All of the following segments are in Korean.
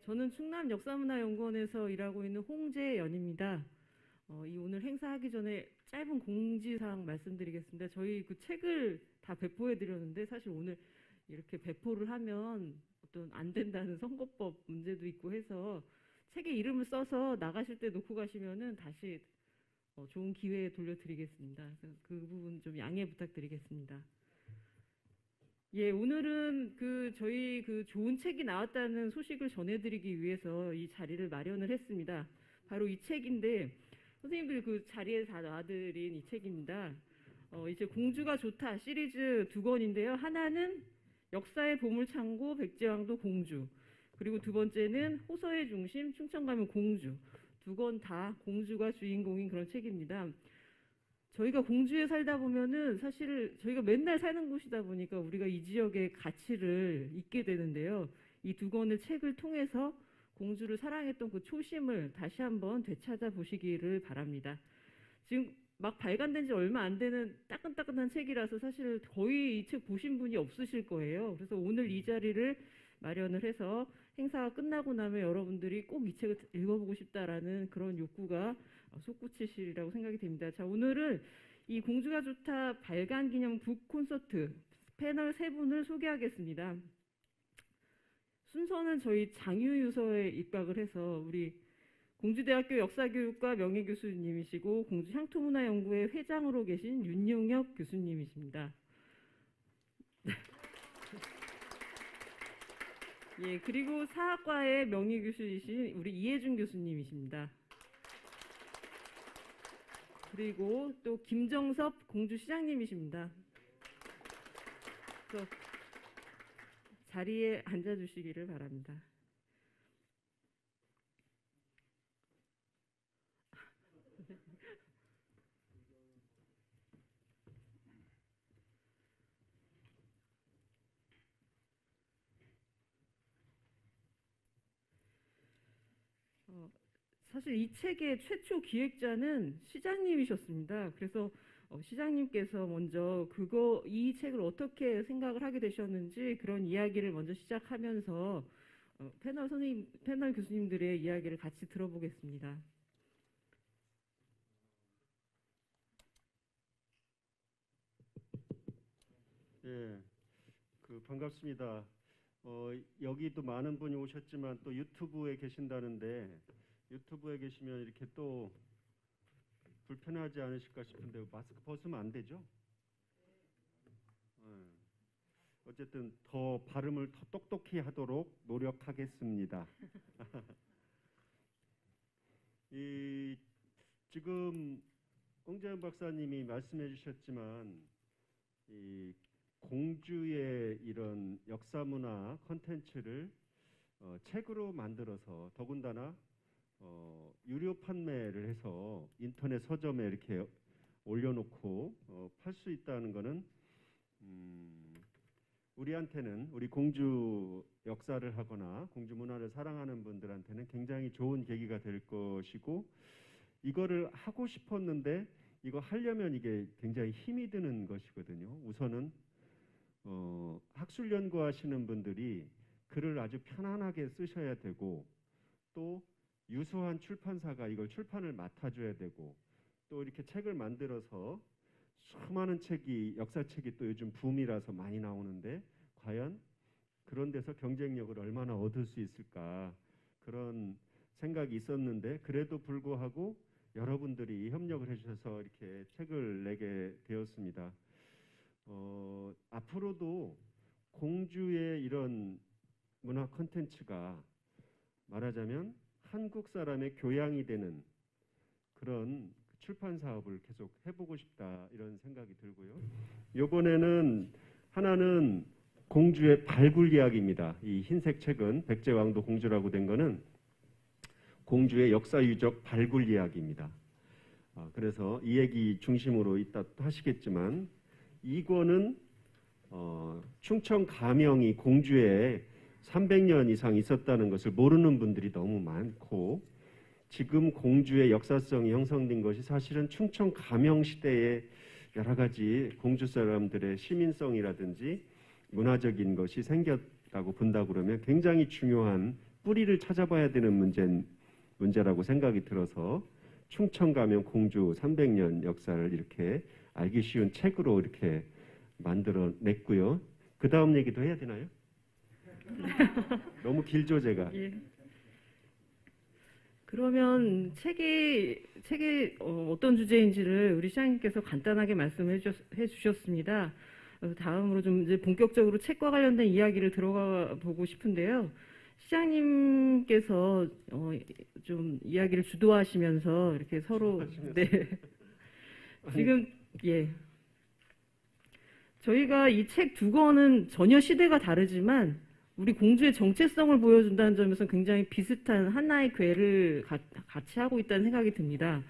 저는 충남 역사문화연구원에서 일하고 있는 홍재연입니다. 이 오늘 행사하기 전에 짧은 공지사항 말씀드리겠습니다. 저희 그 책을 다 배포해 드렸는데 사실 오늘 이렇게 배포를 하면 어떤 안 된다는 선거법 문제도 있고 해서 책에 이름을 써서 나가실 때 놓고 가시면은 다시 좋은 기회에 돌려드리겠습니다. 그래서 그 부분 좀 양해 부탁드리겠습니다. 예, 오늘은 저희 좋은 책이 나왔다는 소식을 전해드리기 위해서 이 자리를 마련을 했습니다. 바로 이 책인데 선생님들 그 자리에 다 놔드린 이 책입니다. 이제 공주가 좋다 시리즈 2권인데요. 하나는 역사의 보물창고 백제왕도 공주, 그리고 두 번째는 호서의 중심 충청가면 공주. 2권 다 공주가 주인공인 그런 책입니다. 저희가 공주에 살다 보면은 사실 저희가 맨날 사는 곳이다 보니까 우리가 이 지역의 가치를 잊게 되는데요. 이 2권의 책을 통해서 공주를 사랑했던 그 초심을 다시 한번 되찾아 보시기를 바랍니다. 지금 막 발간된 지 얼마 안 되는 따끈따끈한 책이라서 사실 거의 이 책 보신 분이 없으실 거예요. 그래서 오늘 이 자리를 마련을 해서 행사가 끝나고 나면 여러분들이 꼭 이 책을 읽어보고 싶다라는 그런 욕구가 솟구치시리라고 생각이 됩니다. 자, 오늘은 이 공주가 좋다 발간 기념 북 콘서트 패널 3분을 소개하겠습니다. 순서는 저희 장유유서에 입각을 해서 우리 공주대학교 역사교육과 명예교수님이시고 공주향토문화연구회 회장으로 계신 윤용혁 교수님이십니다. 예, 그리고 사학과의 명예교수이신 우리 이혜준 교수님이십니다. 그리고 또 김정섭 공주시장님이십니다. 그래서 자리에 앉아주시기를 바랍니다. 사실 이 책의 최초 기획자는 시장님이셨습니다. 그래서 시장님께서 먼저 이 책을 어떻게 생각을 하게 되셨는지 그런 이야기를 먼저 시작하면서 패널 교수님들의 이야기를 같이 들어보겠습니다. 예, 반갑습니다. 여기도 많은 분이 오셨지만 또 유튜브에 계신다는데 유튜브에 계시면 이렇게 또 불편하지 않으실까 싶은데 마스크 벗으면 안 되죠? 어쨌든 더 발음을 더 똑똑히 하도록 노력하겠습니다. 지금 홍재연 박사님이 말씀해 주셨지만 이 공주의 이런 역사문화 콘텐츠를 책으로 만들어서 더군다나 유료 판매를 해서 인터넷 서점에 이렇게 올려놓고 팔 수 있다는 것은 우리한테는 우리 공주 역사를 하거나 공주 문화를 사랑하는 분들한테는 굉장히 좋은 계기가 될 것이고, 이거를 하고 싶었는데 이거 하려면 이게 굉장히 힘이 드는 것이거든요. 우선은 학술 연구하시는 분들이 글을 아주 편안하게 쓰셔야 되고, 또 유수한 출판사가 이걸 출판을 맡아줘야 되고, 또 이렇게 책을 만들어서 수많은 책이 역사책이 또 요즘 붐이라서 많이 나오는데 과연 그런 데서 경쟁력을 얼마나 얻을 수 있을까, 그런 생각이 있었는데 그래도 불구하고 여러분들이 협력을 해주셔서 이렇게 책을 내게 되었습니다. 앞으로도 공주의 이런 문화 콘텐츠가 말하자면 한국 사람의 교양이 되는 그런 출판 사업을 계속 해보고 싶다, 이런 생각이 들고요. 이번에는 하나는 공주의 발굴 이야기입니다. 이 흰색 책은 백제왕도 공주라고 된 거는 공주의 역사 유적 발굴 이야기입니다. 그래서 이 얘기 중심으로 이따 또 하시겠지만, 이거는 충청 가명이 공주에 300년 이상 있었다는 것을 모르는 분들이 너무 많고, 지금 공주의 역사성이 형성된 것이 사실은 충청 가명 시대에 여러 가지 공주 사람들의 시민성이라든지 문화적인 것이 생겼다고 본다고 그러면 굉장히 중요한 뿌리를 찾아봐야 되는 문제라고 생각이 들어서 충청 가면 공주 300년 역사를 이렇게 알기 쉬운 책으로 이렇게 만들어 냈고요. 그 다음 얘기도 해야 되나요? 너무 길죠, 제가. 예. 그러면 책의 어떤 주제인지를 우리 시장님께서 간단하게 말씀해 주셨습니다. 다음으로 좀 이제 본격적으로 책과 관련된 이야기를 들어가 보고 싶은데요. 시장님께서 좀 이야기를 주도하시면서 이렇게 서로 네. 지금 예. 저희가 이 책 두 권은 전혀 시대가 다르지만 우리 공주의 정체성을 보여준다는 점에서 굉장히 비슷한 하나의 궤를 같이 하고 있다는 생각이 듭니다.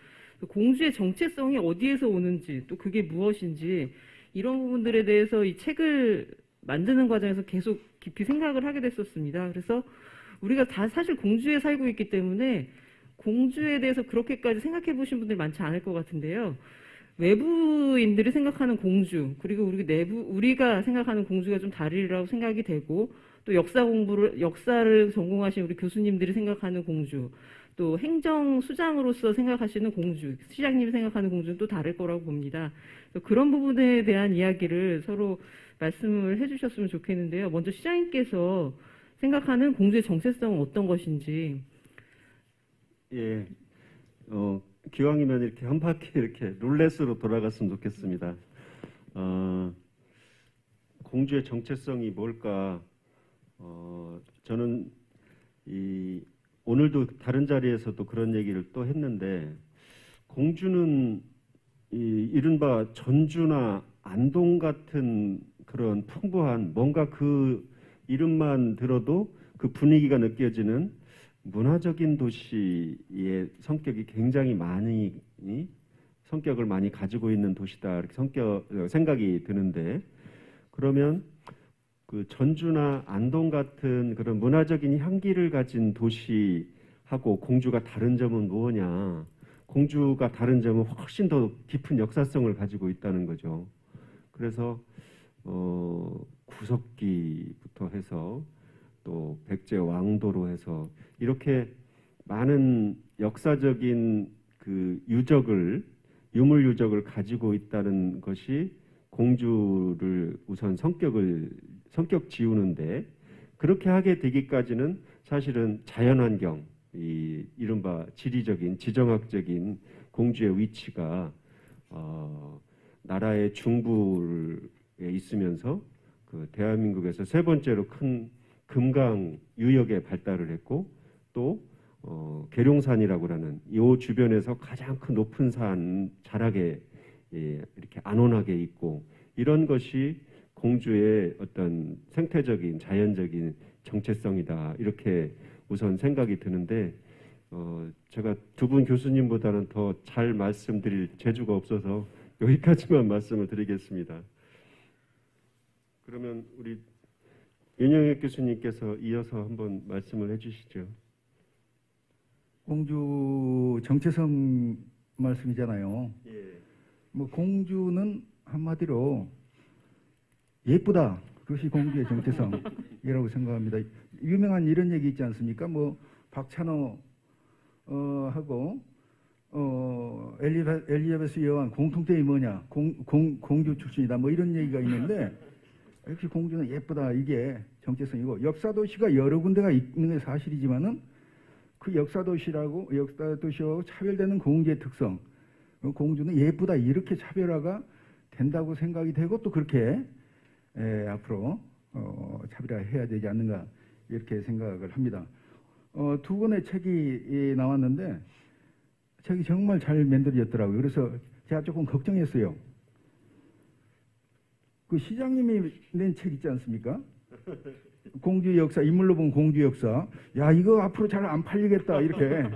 공주의 정체성이 어디에서 오는지 또 그게 무엇인지 이런 부분들에 대해서 이 책을 만드는 과정에서 계속 깊이 생각을 하게 됐었습니다. 그래서 우리가 다 사실 공주에 살고 있기 때문에 공주에 대해서 그렇게까지 생각해 보신 분들이 많지 않을 것 같은데요. 외부인들이 생각하는 공주 그리고 우리가 생각하는 공주가 좀 다르리라고 생각이 되고 또 역사를 전공하신 우리 교수님들이 생각하는 공주 또 행정수장으로서 생각하시는 공주 시장님이 생각하는 공주는 또 다를 거라고 봅니다. 그런 부분에 대한 이야기를 서로 말씀을 해주셨으면 좋겠는데요. 먼저 시장님께서 생각하는 공주의 정체성은 어떤 것인지. 예, 기왕이면 이렇게 한 바퀴 이렇게 룰렛으로 돌아갔으면 좋겠습니다. 공주의 정체성이 뭘까? 저는 오늘도 다른 자리에서도 그런 얘기를 또 했는데 공주는 이른바 전주나 안동 같은 그런 풍부한 뭔가 그 이름만 들어도 그 분위기가 느껴지는 문화적인 도시의 성격이 굉장히 성격을 많이 가지고 있는 도시다 이렇게 생각이 드는데 그러면 그 전주나 안동 같은 그런 문화적인 향기를 가진 도시하고 공주가 다른 점은 뭐냐? 공주가 다른 점은 훨씬 더 깊은 역사성을 가지고 있다는 거죠. 그래서 구석기부터 해서 또 백제 왕도로 해서 이렇게 많은 역사적인 그 유물 유적을 가지고 있다는 것이 공주를 우선 성격 지우는데 그렇게 하게 되기까지는 사실은 자연환경, 이른바 지리적인 지정학적인 공주의 위치가 나라의 중부에 있으면서 그 대한민국에서 세 번째로 큰 금강 유역에 발달을 했고 또 계룡산이라고 하는 이 주변에서 가장 큰 높은 산 자락에 이렇게 안온하게 있고 이런 것이 공주의 어떤 생태적인 자연적인 정체성이다 이렇게 우선 생각이 드는데 제가 두 분 교수님보다는 더 잘 말씀드릴 재주가 없어서 여기까지만 말씀을 드리겠습니다. 그러면 우리 윤영익 교수님께서 이어서 한번 말씀을 해주시죠. 공주 정체성 말씀이잖아요. 예. 뭐 공주는 한마디로 예쁘다. 그것이 공주의 정체성이라고 생각합니다. 유명한 이런 얘기 있지 않습니까? 뭐 박찬호 하고 엘리자베스 여왕 공통점이 뭐냐? 공주 출신이다. 뭐 이런 얘기가 있는데 역시 공주는 예쁘다. 이게 정체성이고 역사도시가 여러 군데가 있는 게 사실이지만은 그 역사도시하고 차별되는 공주의 특성. 공주는 예쁘다. 이렇게 차별화가 된다고 생각이 되고 또 그렇게 앞으로 차별화해야 되지 않는가 이렇게 생각을 합니다. 두 권의 책이 나왔는데 책이 정말 잘 만들어졌더라고요. 그래서 제가 조금 걱정했어요. 그 시장님이 낸 책 있지 않습니까? 공주 역사, 인물로 본 공주 역사. 야, 이거 앞으로 잘 안 팔리겠다 이렇게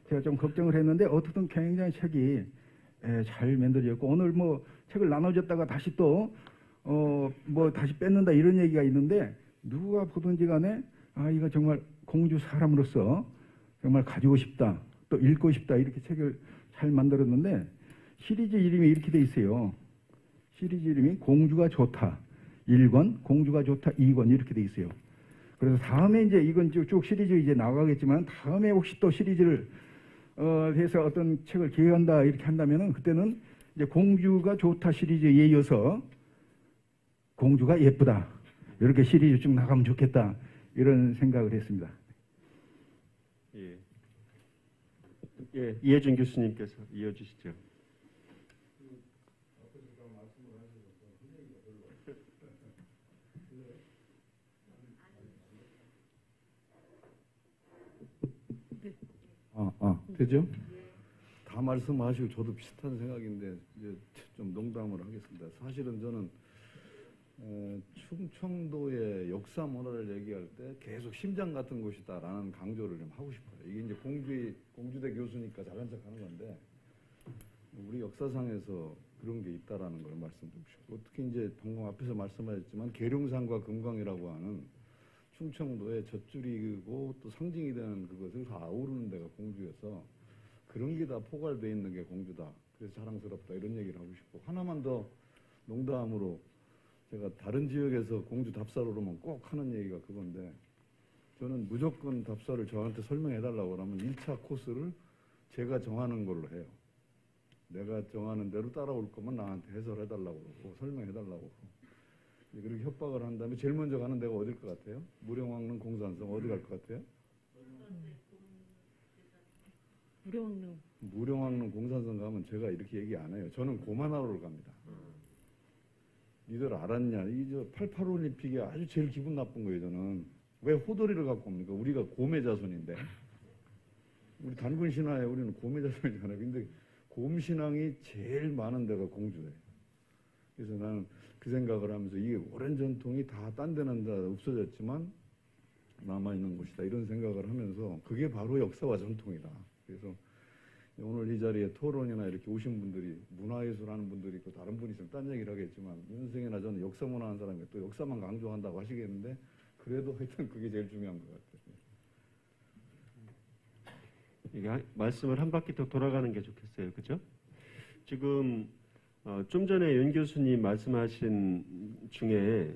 제가 좀 걱정을 했는데 어떻든 굉장히 책이 잘 만들어졌고 오늘 뭐 책을 나눠줬다가 다시 또 뭐 다시 뺏는다 이런 얘기가 있는데 누가 보든지 간에 아 이거 정말 공주 사람으로서 정말 가지고 싶다 또 읽고 싶다 이렇게 책을 잘 만들었는데 시리즈 이름이 이렇게 돼 있어요. 시리즈 이름이 공주가 좋다 1권 공주가 좋다 2권 이렇게 돼 있어요. 그래서 다음에 이제 이건 쭉 시리즈 이제 나가겠지만 다음에 혹시 또 시리즈를 해서 어떤 책을 기획한다 이렇게 한다면은 그때는 이제 공주가 좋다 시리즈에 이어서 공주가 예쁘다 이렇게 시리즈 쭉 나가면 좋겠다 이런 생각을 했습니다. 예. 예, 이해준 교수님께서 이어주시죠. 되죠? 다 말씀하시고 저도 비슷한 생각인데 이제 좀 농담을 하겠습니다. 사실은 저는 충청도의 역사 문화를 얘기할 때 계속 심장 같은 곳이다라는 강조를 좀 하고 싶어요. 이게 이제 공주대 교수니까 잘난 척하는 건데 우리 역사상에서 그런 게 있다라는 걸 말씀드리고 싶고 특히 이제 방금 앞에서 말씀하셨지만 계룡산과 금강이라고 하는 충청도의 젖줄이고 또 상징이 되는 그것을 다 아우르는 데가 공주여서 그런 게 다 포괄되어 있는 게 공주다. 그래서 자랑스럽다 이런 얘기를 하고 싶고 하나만 더 농담으로 제가 다른 지역에서 공주 답사로 오면 꼭 하는 얘기가 그건데 저는 무조건 답사를 저한테 설명해 달라고 그러면 1차 코스를 제가 정하는 걸로 해요. 내가 정하는 대로 따라올 거면 나한테 해설해 달라고 그러고 설명해 달라고 그러고 그렇게 협박을 한 다음에 제일 먼저 가는 데가 어딜 것 같아요? 무령왕릉 공산성 어디 갈 것 같아요? 무령왕릉 공산성 가면 제가 이렇게 얘기 안 해요. 저는 고만하러를 갑니다. 니들 알았냐? 이 88 올림픽이 아주 제일 기분 나쁜 거예요. 저는 왜 호돌이를 갖고 옵니까? 우리가 곰의 자손인데 우리 단군 신화에 우리는 곰의 자손이잖아요. 근데 곰 신앙이 제일 많은 데가 공주예요. 그래서 나는 그 생각을 하면서 이게 오랜 전통이 다 딴 데는 다 없어졌지만 남아있는 곳이다 이런 생각을 하면서 그게 바로 역사와 전통이다. 그래서 오늘 이 자리에 토론이나 이렇게 오신 분들이 문화예술 하는 분들이 있고 다른 분이 있으면 딴 얘기를 하겠지만 윤생이나 저는 역사 문화 하는 사람이 또 역사만 강조한다고 하시겠는데 그래도 하여튼 그게 제일 중요한 것 같아요. 이게 말씀을 한 바퀴 더 돌아가는 게 좋겠어요. 그죠? 지금 좀 전에 윤 교수님 말씀하신 중에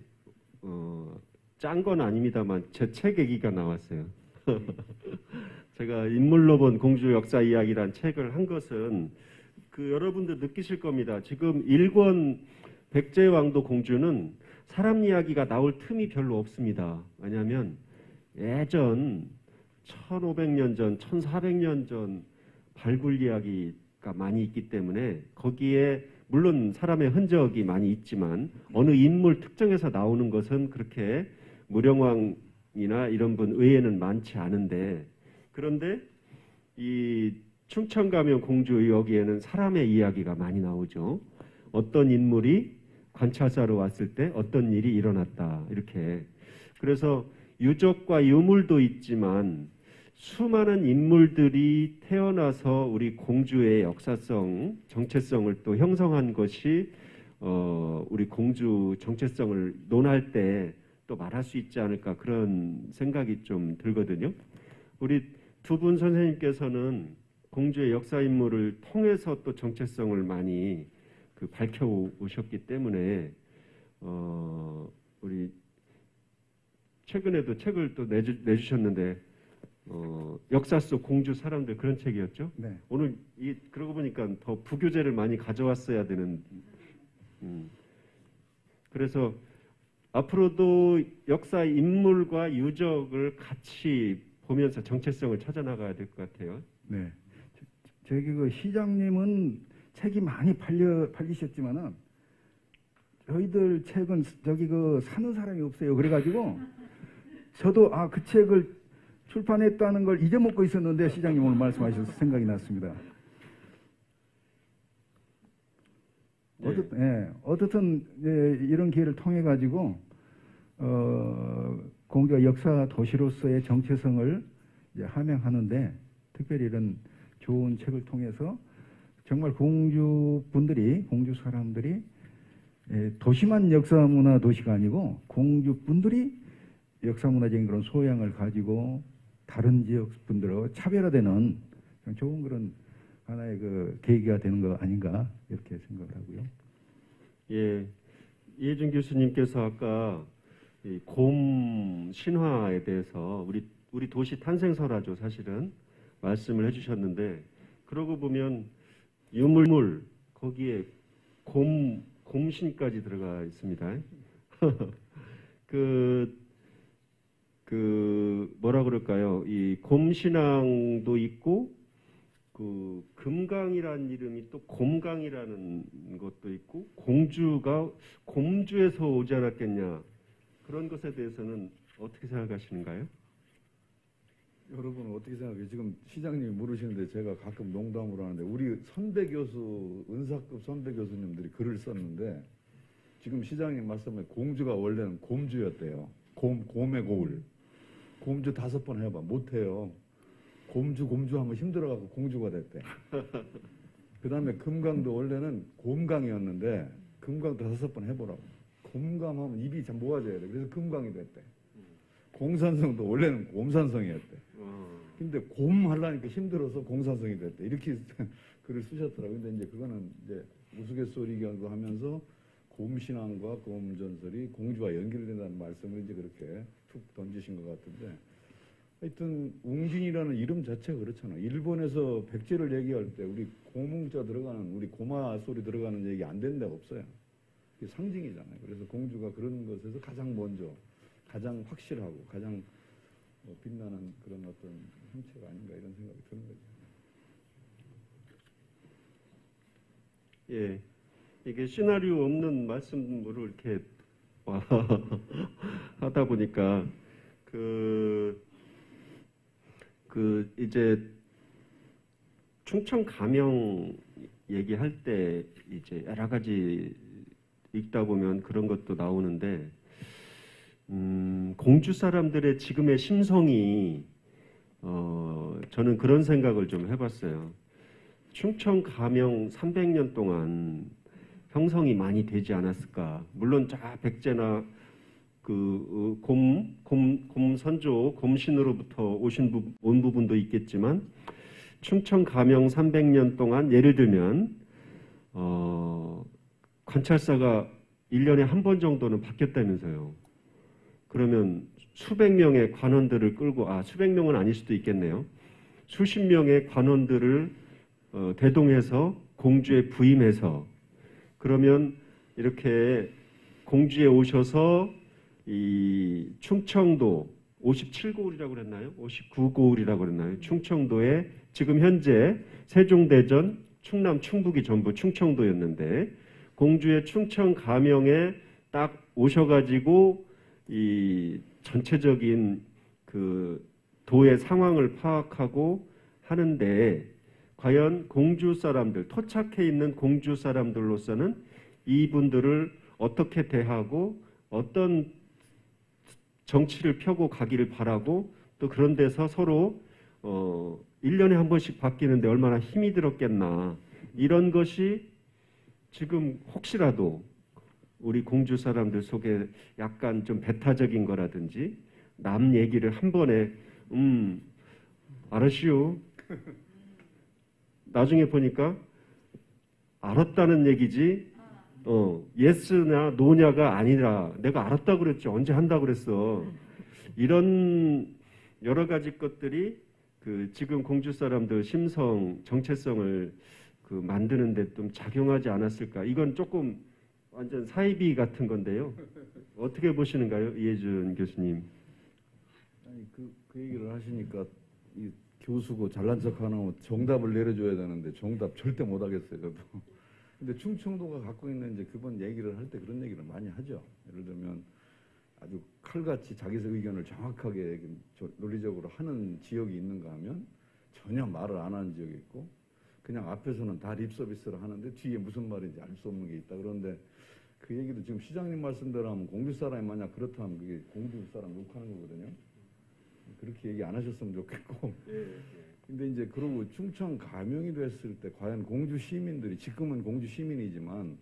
짠 건 아닙니다만 제 책 얘기가 나왔어요. 제가 인물로 본 공주 역사 이야기란 책을 한 것은 그 여러분들 느끼실 겁니다. 지금 1권 백제왕도 공주는 사람 이야기가 나올 틈이 별로 없습니다. 왜냐하면 예전 1500년 전, 1400년 전 발굴 이야기가 많이 있기 때문에 거기에 물론 사람의 흔적이 많이 있지만 어느 인물 특정해서 나오는 것은 그렇게 무령왕이나 이런 분 외에는 많지 않은데 그런데 이 충청 가면 공주 여기에는 사람의 이야기가 많이 나오죠. 어떤 인물이 관찰사로 왔을 때 어떤 일이 일어났다 이렇게. 그래서 유적과 유물도 있지만 수많은 인물들이 태어나서 우리 공주의 역사성, 정체성을 또 형성한 것이 우리 공주 정체성을 논할 때 또 말할 수 있지 않을까 그런 생각이 좀 들거든요. 우리 두 분 선생님께서는 공주의 역사 인물을 통해서 또 정체성을 많이 밝혀 오셨기 때문에 우리 최근에도 책을 또 내주셨는데 역사 속 공주 사람들 그런 책이었죠. 네. 오늘 그러고 보니까 더 부교재를 많이 가져왔어야 되는. 그래서 앞으로도 역사 인물과 유적을 같이 보면서 정체성을 찾아 나가야 될 것 같아요. 네. 저기 그 시장님은 책이 많이 팔리셨지만은 저희들 책은 저기 그 사는 사람이 없어요. 그래가지고 저도 그 책을 출판했다는 걸 잊어먹고 있었는데 시장님 오늘 말씀하셔서 생각이 났습니다. 네. 어떻든 이런 기회를 통해 가지고 공주가 역사 도시로서의 정체성을 이제 함양하는데 특별히 이런 좋은 책을 통해서 정말 공주 사람들이 도시만 역사문화 도시가 아니고 공주 분들이 역사문화적인 그런 소양을 가지고 다른 지역 분들하고 차별화되는 좋은 그런 하나의 그 계기가 되는 거 아닌가 이렇게 생각을 하고요. 예, 이해준 교수님께서 아까 이 곰 신화에 대해서 우리 도시 탄생설화죠, 사실은 말씀을 해주셨는데, 그러고 보면 유물물 거기에 곰신까지 들어가 있습니다. 뭐라 그럴까요? 이 곰신앙도 있고, 그 금강이라는 이름이 또 곰강이라는 것도 있고, 공주가 곰주에서 오지 않았겠냐, 그런 것에 대해서는 어떻게 생각하시는가요? 여러분은 어떻게 생각해요? 지금 시장님이 물으시는데 제가 가끔 농담으로 하는데 우리 선배 교수, 은사급 선배 교수님들이 글을 썼는데 지금 시장님 말씀에 공주가 원래는 곰주였대요. 곰의 고을. 곰주 5번 해봐. 못해요. 곰주 하면 힘들어가지고 공주가 됐대. 그 다음에 금강도 원래는 곰강이었는데 금강도 5번 해보라고. 곰강하면 입이 참 모아져야 돼. 그래서 금강이 됐대. 공산성도 원래는 곰산성이었대. 근데 곰 하려니까 힘들어서 공산성이 됐대. 이렇게 글을 쓰셨더라고요. 근데 이제 그거는 이제 우스갯소리기도 하면서 곰신앙과 곰전설이 공주와 연결된다는 말씀을 이제 그렇게 툭 던지신 것 같은데, 하여튼 웅진이라는 이름 자체가 그렇잖아. 일본에서 백제를 얘기할 때 우리 고문자 들어가는, 우리 고마 소리 들어가는 얘기 안 된 데가 없어요. 그게 상징이잖아요. 그래서 공주가 그런 것에서 가장 먼저, 가장 확실하고 가장 빛나는 그런 어떤 형체가 아닌가 이런 생각이 드는 거죠. 예, 이게 시나리오 없는 말씀으로 이렇게 하다 보니까 이제 충청 가명 얘기할 때 이제 여러 가지 읽다 보면 그런 것도 나오는데, 공주 사람들의 지금의 심성이 저는 그런 생각을 좀 해봤어요. 충청 가명 300년 동안 형성이 많이 되지 않았을까. 물론 백제나 그 곰선조, 곰신으로부터 온 부분도 있겠지만, 충청 가명 300년 동안 예를 들면 관찰사가 1년에 한 번 정도는 바뀌었다면서요. 그러면 수백 명의 관원들을 끌고, 수백 명은 아닐 수도 있겠네요. 수십 명의 관원들을 대동해서 공주에 부임해서, 그러면 이렇게 공주에 오셔서 이 충청도 57고을이라고 그랬나요? 59고을이라고 그랬나요? 충청도에 지금 현재 세종대전, 충남, 충북이 전부 충청도였는데, 공주의 충청 가명에 딱 오셔가지고 이 전체적인 그 도의 상황을 파악하고 하는데, 과연 공주 사람들, 토착해 있는 공주 사람들로서는 이분들을 어떻게 대하고 어떤 정치를 펴고 가기를 바라고, 또 그런 데서 서로 1년에 한 번씩 바뀌는데 얼마나 힘이 들었겠나, 이런 것이 지금 혹시라도 우리 공주 사람들 속에 약간 좀 배타적인 거라든지 남 얘기를 한 번에 알았시오, 나중에 보니까 알았다는 얘기지 예스나 노냐가 아니라 내가 알았다 그랬지 언제 한다 그랬어, 이런 여러 가지 것들이 그 지금 공주 사람들 심성, 정체성을 그 만드는데 좀 작용하지 않았을까. 이건 조금 완전 사이비 같은 건데요. 어떻게 보시는가요, 이해준 교수님? 아니 그 얘기를 하시니까 이 교수고 잘난 척하는 정답을 내려줘야 되는데 정답 절대 못 하겠어요, 저도. 근데 충청도가 갖고 있는 이제 그분 얘기를 할 때 그런 얘기를 많이 하죠. 예를 들면 아주 칼같이 자기 의견을 정확하게 논리적으로 하는 지역이 있는가 하면 전혀 말을 안 하는 지역이 있고, 그냥 앞에서는 다 립서비스를 하는데 뒤에 무슨 말인지 알 수 없는 게 있다. 그런데 그 얘기도 지금 시장님 말씀대로 하면 공주 사람이 만약 그렇다면 그게 공주 사람 욕하는 거거든요. 그렇게 얘기 안 하셨으면 좋겠고. 근데 이제 그러고 충청 가명이 됐을 때 과연 공주 시민들이, 지금은 공주 시민이지만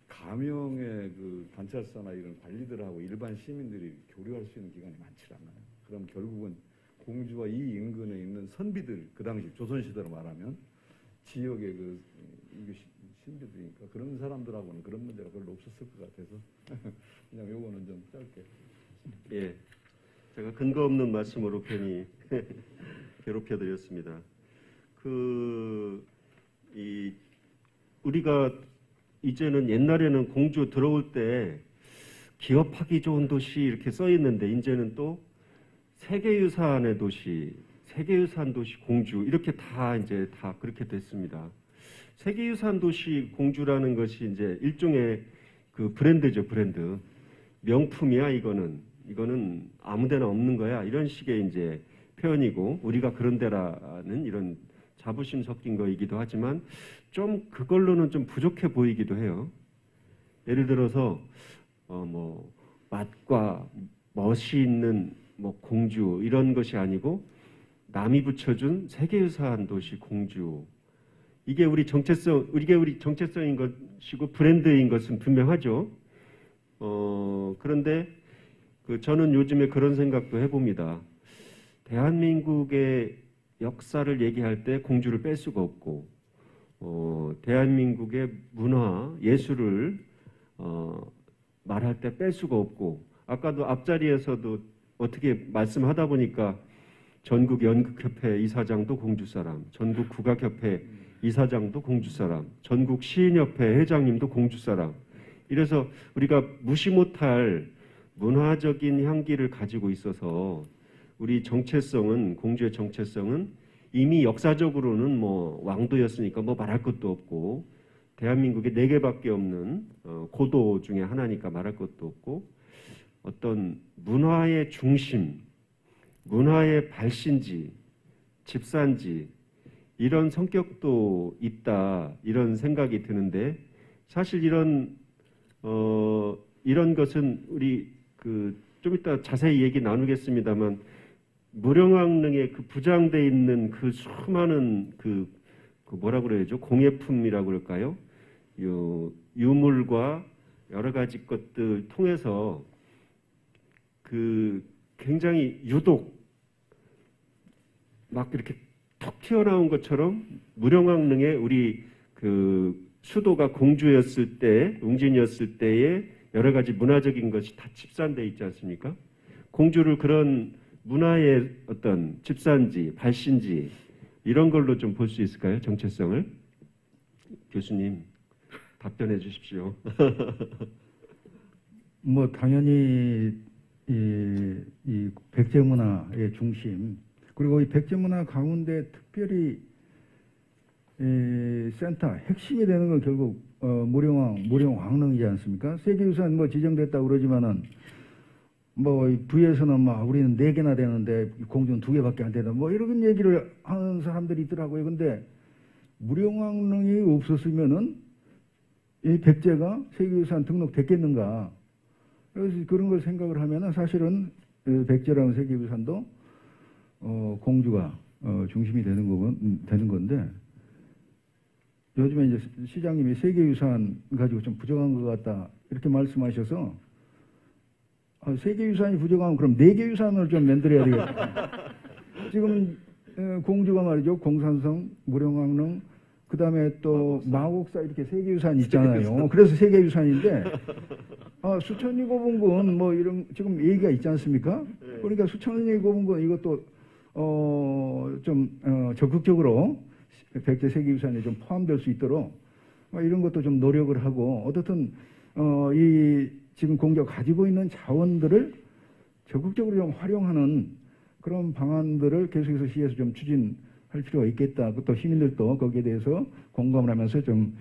가명의 그 관찰사나 이런 관리들하고 일반 시민들이 교류할 수 있는 기간이 많지 않아요. 그럼 결국은 공주와 이 인근에 있는 선비들, 그 당시 조선시대로 말하면 지역의 그 신비주의니까 그런 사람들하고는 그런 문제가 별로 없었을 것 같아서 그냥 요거는 좀 짧게. 예, 제가 근거 없는 말씀으로 괜히 괴롭혀드렸습니다. 우리가 이제는 옛날에는 공주 들어올 때 기업하기 좋은 도시 이렇게 써 있는데 이제는 또 세계유산의 도시, 세계유산 도시 공주 이렇게 이제 다 그렇게 됐습니다. 세계유산 도시 공주라는 것이 이제 일종의 그 브랜드죠, 브랜드. 명품이야 이거는 아무데나 없는 거야 이런 식의 이제 표현이고 우리가 그런 데라는 이런 자부심 섞인 거이기도 하지만 좀 그걸로는 좀 부족해 보이기도 해요. 예를 들어서 뭐 맛과 멋이 있는 뭐 공주 이런 것이 아니고 남이 붙여준 세계유산 도시 공주 이게 우리 정체성인 것이고 브랜드인 것은 분명하죠. 그런데 저는 요즘에 그런 생각도 해봅니다. 대한민국의 역사를 얘기할 때 공주를 뺄 수가 없고 대한민국의 문화, 예술을 말할 때 뺄 수가 없고 아까도 앞자리에서도 어떻게 말씀하다 보니까 전국 연극협회 이사장도 공주 사람, 전국 국악협회 이사장도 공주 사람, 전국 시인협회 회장님도 공주 사람. 이래서 우리가 무시 못할 문화적인 향기를 가지고 있어서 우리 정체성은 공주의 정체성은 이미 역사적으로는 뭐 왕도였으니까 뭐 말할 것도 없고 대한민국에 4개밖에 없는 고도 중에 하나니까 말할 것도 없고 어떤 문화의 중심, 문화의 발신지, 집산지 이런 성격도 있다 이런 생각이 드는데 사실 이런 것은 우리 좀 이따 자세히 얘기 나누겠습니다만 무령왕릉에 부장돼 있는 수많은 뭐라 그래야죠? 공예품이라고 그럴까요? 유물과 여러 가지 것들 통해서 굉장히 유독 막 이렇게 턱 튀어나온 것처럼 무령왕릉에 우리 수도가 공주였을 때, 웅진이었을 때의 여러 가지 문화적인 것이 다 집산돼 있지 않습니까? 공주를 그런 문화의 어떤 집산지, 발신지 이런 걸로 좀 볼 수 있을까요? 정체성을. 교수님 답변해 주십시오. 뭐 당연히 이 백제 문화의 중심 그리고 이 백제 문화 가운데 특별히 센터 핵심이 되는 건 결국 무령왕릉이지 않습니까? 세계유산 뭐 지정됐다고 그러지만은 뭐 부에서는 막 우리는 4개나 되는데 공주는 2개밖에 안 된다. 뭐 이런 얘기를 하는 사람들이 있더라고요. 근데 무령왕릉이 없었으면은 이 백제가 세계유산 등록됐겠는가? 그래서 그런 걸 생각을 하면은 사실은 백제라는 세계유산도 공주가 중심이 되는 건데 요즘에 이제 시장님이 세계유산 가지고 좀 부족한 것 같다 이렇게 말씀하셔서 세계유산이 부족하면 그럼 4개 유산을 좀 만들어야 되겠다. 지금 공주가 말이죠. 공산성, 무령왕릉, 그 다음에 또 마곡사 이렇게 3개 유산이 있잖아요. 그래서 3개 유산인데 수천리 고분군 뭐 이런 지금 얘기가 있지 않습니까? 그러니까 수천리 고분군 이것도 좀 적극적으로 백제 세계유산에 좀 포함될 수 있도록 이런 것도 좀 노력을 하고 어떻든 이 지금 공주가 가지고 있는 자원들을 적극적으로 좀 활용하는 그런 방안들을 계속해서 시에서 좀 추진할 필요가 있겠다. 또 시민들도 거기에 대해서 공감을 하면서 좀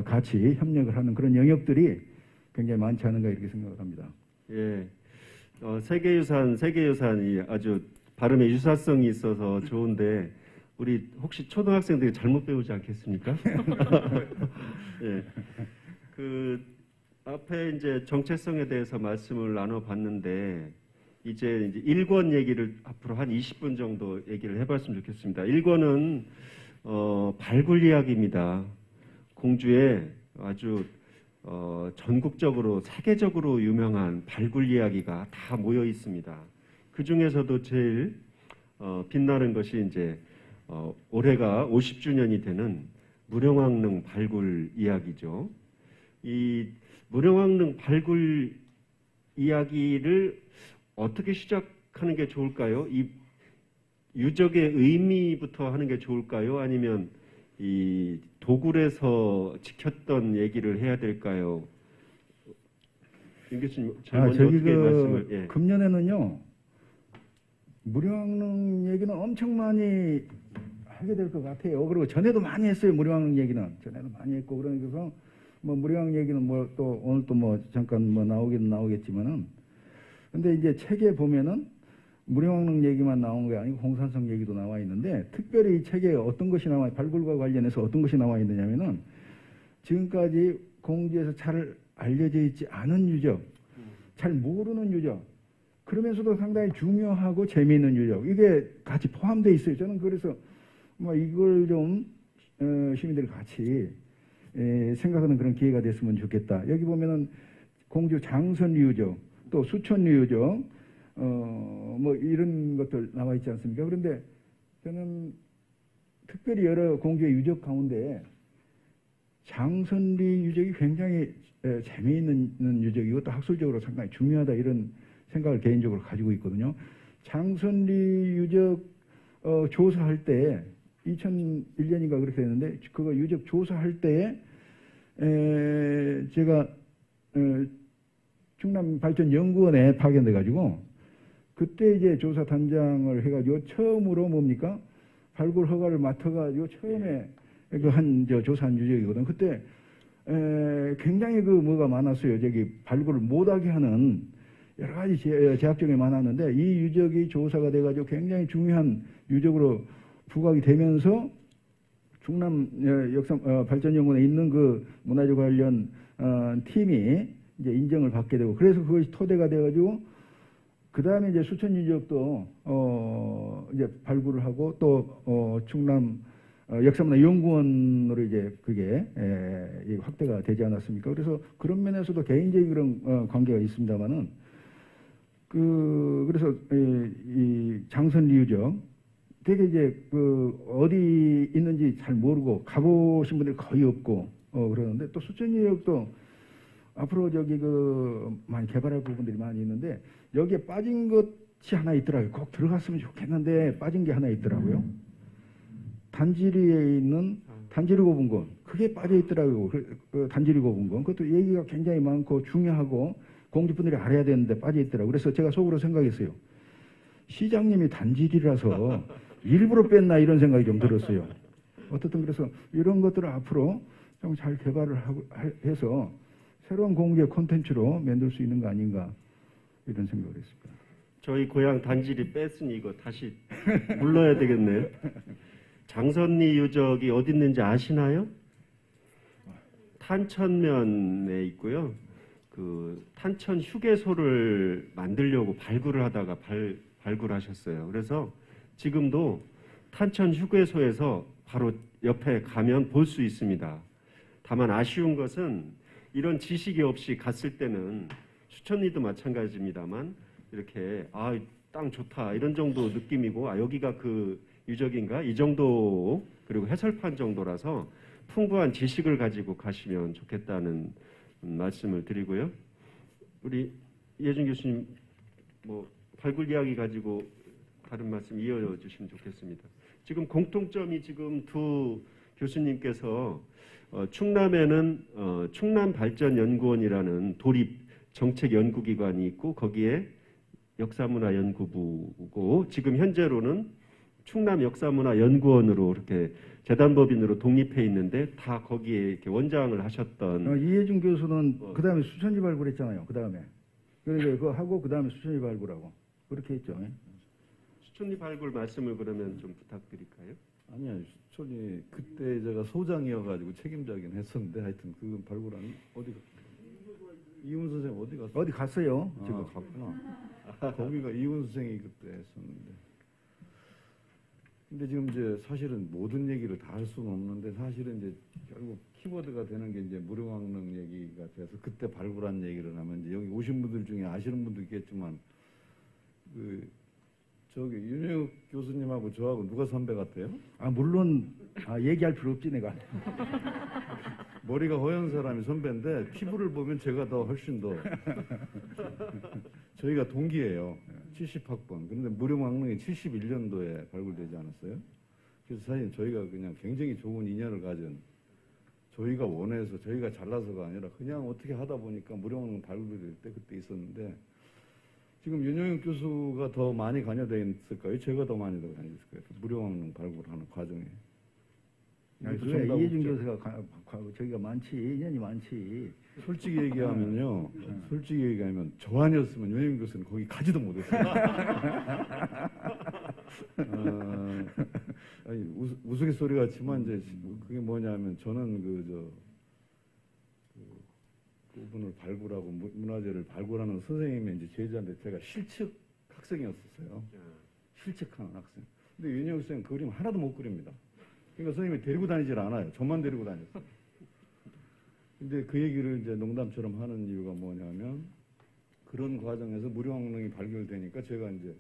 같이 협력을 하는 그런 영역들이 굉장히 많지 않은가 이렇게 생각을 합니다. 예, 세계유산이 아주 발음에 유사성이 있어서 좋은데 우리 혹시 초등학생들이 잘못 배우지 않겠습니까? 예, 앞에 이제 정체성에 대해서 말씀을 나눠봤는데 이제 1권 얘기를 앞으로 한 20분 정도 얘기를 해봤으면 좋겠습니다. 1권은 발굴 이야기입니다. 공주의 아주 전국적으로 세계적으로 유명한 발굴 이야기가 다 모여 있습니다. 그 중에서도 제일 빛나는 것이 이제 올해가 50주년이 되는 무령왕릉 발굴 이야기죠. 이 무령왕릉 발굴 이야기를 어떻게 시작하는 게 좋을까요? 이 유적의 의미부터 하는 게 좋을까요? 아니면 이 도굴에서 지켰던 얘기를 해야 될까요? 윤 교수님, 제일 먼저 저기 어떻게 말씀을? 예. 금년에는요 무령왕릉 얘기는 엄청 많이 하게 될 것 같아요. 그리고 전에도 많이 했어요. 무령왕릉 얘기는 전에도 많이 했고 그러니까 뭐 무령왕릉 얘기는 뭐 또 오늘 또 뭐 잠깐 뭐 나오긴 나오겠지만은 근데 이제 책에 보면은 무령왕릉 얘기만 나온 게 아니고 홍산성 얘기도 나와 있는데 특별히 이 책에 어떤 것이 나와 발굴과 관련해서 어떤 것이 나와 있느냐면은 지금까지 공주에서 잘 알려져 있지 않은 유적, 잘 모르는 유적, 그러면서도 상당히 중요하고 재미있는 유적 이게 같이 포함되어 있어요. 저는 그래서 뭐 이걸 좀 시민들이 같이 생각하는 그런 기회가 됐으면 좋겠다. 여기 보면은 공주 장선 유적, 또 수천 유적, 뭐 이런 것들 나와 있지 않습니까? 그런데 저는 특별히 여러 공주의 유적 가운데 장선리 유적이 굉장히 재미있는 유적이고 또 학술적으로 상당히 중요하다 이런 생각을 개인적으로 가지고 있거든요. 장선리 유적 조사할 때 2001년인가 그렇게 됐는데 그거 유적 조사할 때에 제가 충남발전연구원에 파견돼 가지고 그때 이제 조사 단장을 해가지고 처음으로 뭡니까 발굴 허가를 맡아가지고 처음에 그 한 조사한 유적이거든. 그때 굉장히 그 뭐가 많았어요. 저기 발굴을 못하게 하는 여러 가지 제약적이 많았는데 이 유적이 조사가 돼가지고 굉장히 중요한 유적으로 부각이 되면서 충남 역사 발전연구원에 있는 그 문화재 관련 팀이 이제 인정을 받게 되고 그래서 그것이 토대가 돼가지고 그 다음에 이제 수천 유적도 이제 발굴을 하고 또 충남 역사문화연구원으로 이제 그게 확대가 되지 않았습니까? 그래서 그런 면에서도 개인적인 그런 관계가 있습니다만은 그래서 이 장선리 유적 되게 이제 그 어디 있는지 잘 모르고 가보신 분들이 거의 없고 그러는데 또 수천 유적도 앞으로 저기 그 많이 개발할 부분들이 많이 있는데 여기에 빠진 것이 하나 있더라고요. 꼭 들어갔으면 좋겠는데 빠진 게 하나 있더라고요. 단지리에 있는 단지리 고분권 그게 빠져 있더라고요. 그 단지리 고분권 그것도 얘기가 굉장히 많고 중요하고 공주분들이 알아야 되는데 빠져 있더라고요. 그래서 제가 속으로 생각했어요. 시장님이 단지리라서 일부러 뺐나 이런 생각이 좀 들었어요. 어떻든 그래서 이런 것들을 앞으로 좀 잘 개발을 해서 새로운 공개 콘텐츠로 만들 수 있는 거 아닌가 이런 생각을 했습니다. 저희 고향 단지리 뺐으니 이거 다시 물러야 되겠네요. 장선리 유적이 어디 있는지 아시나요? 탄천면에 있고요. 그 탄천 휴게소를 만들려고 발굴을 하다가 발굴하셨어요. 그래서 지금도 탄천 휴게소에서 바로 옆에 가면 볼 수 있습니다. 다만 아쉬운 것은 이런 지식이 없이 갔을 때는 수천리도 마찬가지입니다만 이렇게 땅 좋다 이런 정도 느낌이고 여기가 그 유적인가 이 정도 그리고 해설판 정도라서 풍부한 지식을 가지고 가시면 좋겠다는 말씀을 드리고요. 우리 이혜준 교수님 뭐 발굴 이야기 가지고 다른 말씀 이어주시면 좋겠습니다. 지금 공통점이 지금 두 교수님께서 충남에는 충남발전연구원이라는 도립 정책연구기관이 있고 거기에 역사문화연구부고 지금 현재로는 충남역사문화연구원으로 이렇게 재단법인으로 독립해 있는데 다 거기에 이렇게 원장을 하셨던 이혜준 교수는 그 다음에 수천지 발굴했잖아요. 그 다음에 그러니까 그거 하고 그 다음에 수천지 발굴하고 그렇게 했죠. 수천리 발굴 말씀을 그러면 좀 부탁드릴까요? 아니요, 수천이 그때 제가 소장이어가지고 책임자긴 했었는데 하여튼 그건 발굴한 어디가 이훈 선생 어디 갔어? 어디 갔어요? 지금 갔구나. 거기가 이훈 선생이 그때 했었는데. 근데 지금 이제 사실은 모든 얘기를 다 할 수는 없는데 사실은 이제 결국 키워드가 되는 게 이제 무령왕릉 얘기가 돼서 그때 발굴한 얘기를 하면 이제 여기 오신 분들 중에 아시는 분도 있겠지만 그 저기 윤영욱 교수님하고 저하고 누가 선배 같아요? 물론 얘기할 필요 없지 내가. 머리가 허연 사람이 선배인데 피부를 보면 제가 더 훨씬 더 저희가 동기예요. 70학번. 그런데 무료망릉이 71년도에 발굴되지 않았어요? 그래서 사실 저희가 그냥 굉장히 좋은 인연을 가진, 저희가 원해서 저희가 잘나서가 아니라 그냥 어떻게 하다 보니까 무료망릉 발굴될 때 그때 있었는데, 지금 윤영욱 교수가 더 많이 관여되어 있을까요? 제가 더 많이 관여됐을까요? 무료망릉 발굴하는 과정에. 그래, 이해준 교수가 저기가 많지, 인연이 많지. 솔직히 얘기하면요. 솔직히 얘기하면 저 아니었으면 윤영욱 교수는 거기 가지도 못했어요. 아니, 우스갯소리 같지만 이제 그게 뭐냐면 저는 그분을 발굴하고 문화재를 발굴하는 선생님의 이제 제자인데 제가 실측 학생이었었어요. 실측하는 학생. 근데 윤영욱 선생님 그림 하나도 못 그립니다. 그러니까 선생님이 데리고 다니질 않아요. 저만 데리고 다녔어요. 근데 그 얘기를 이제 농담처럼 하는 이유가 뭐냐면, 그런 과정에서 무료망릉이 발견되니까 제가 이제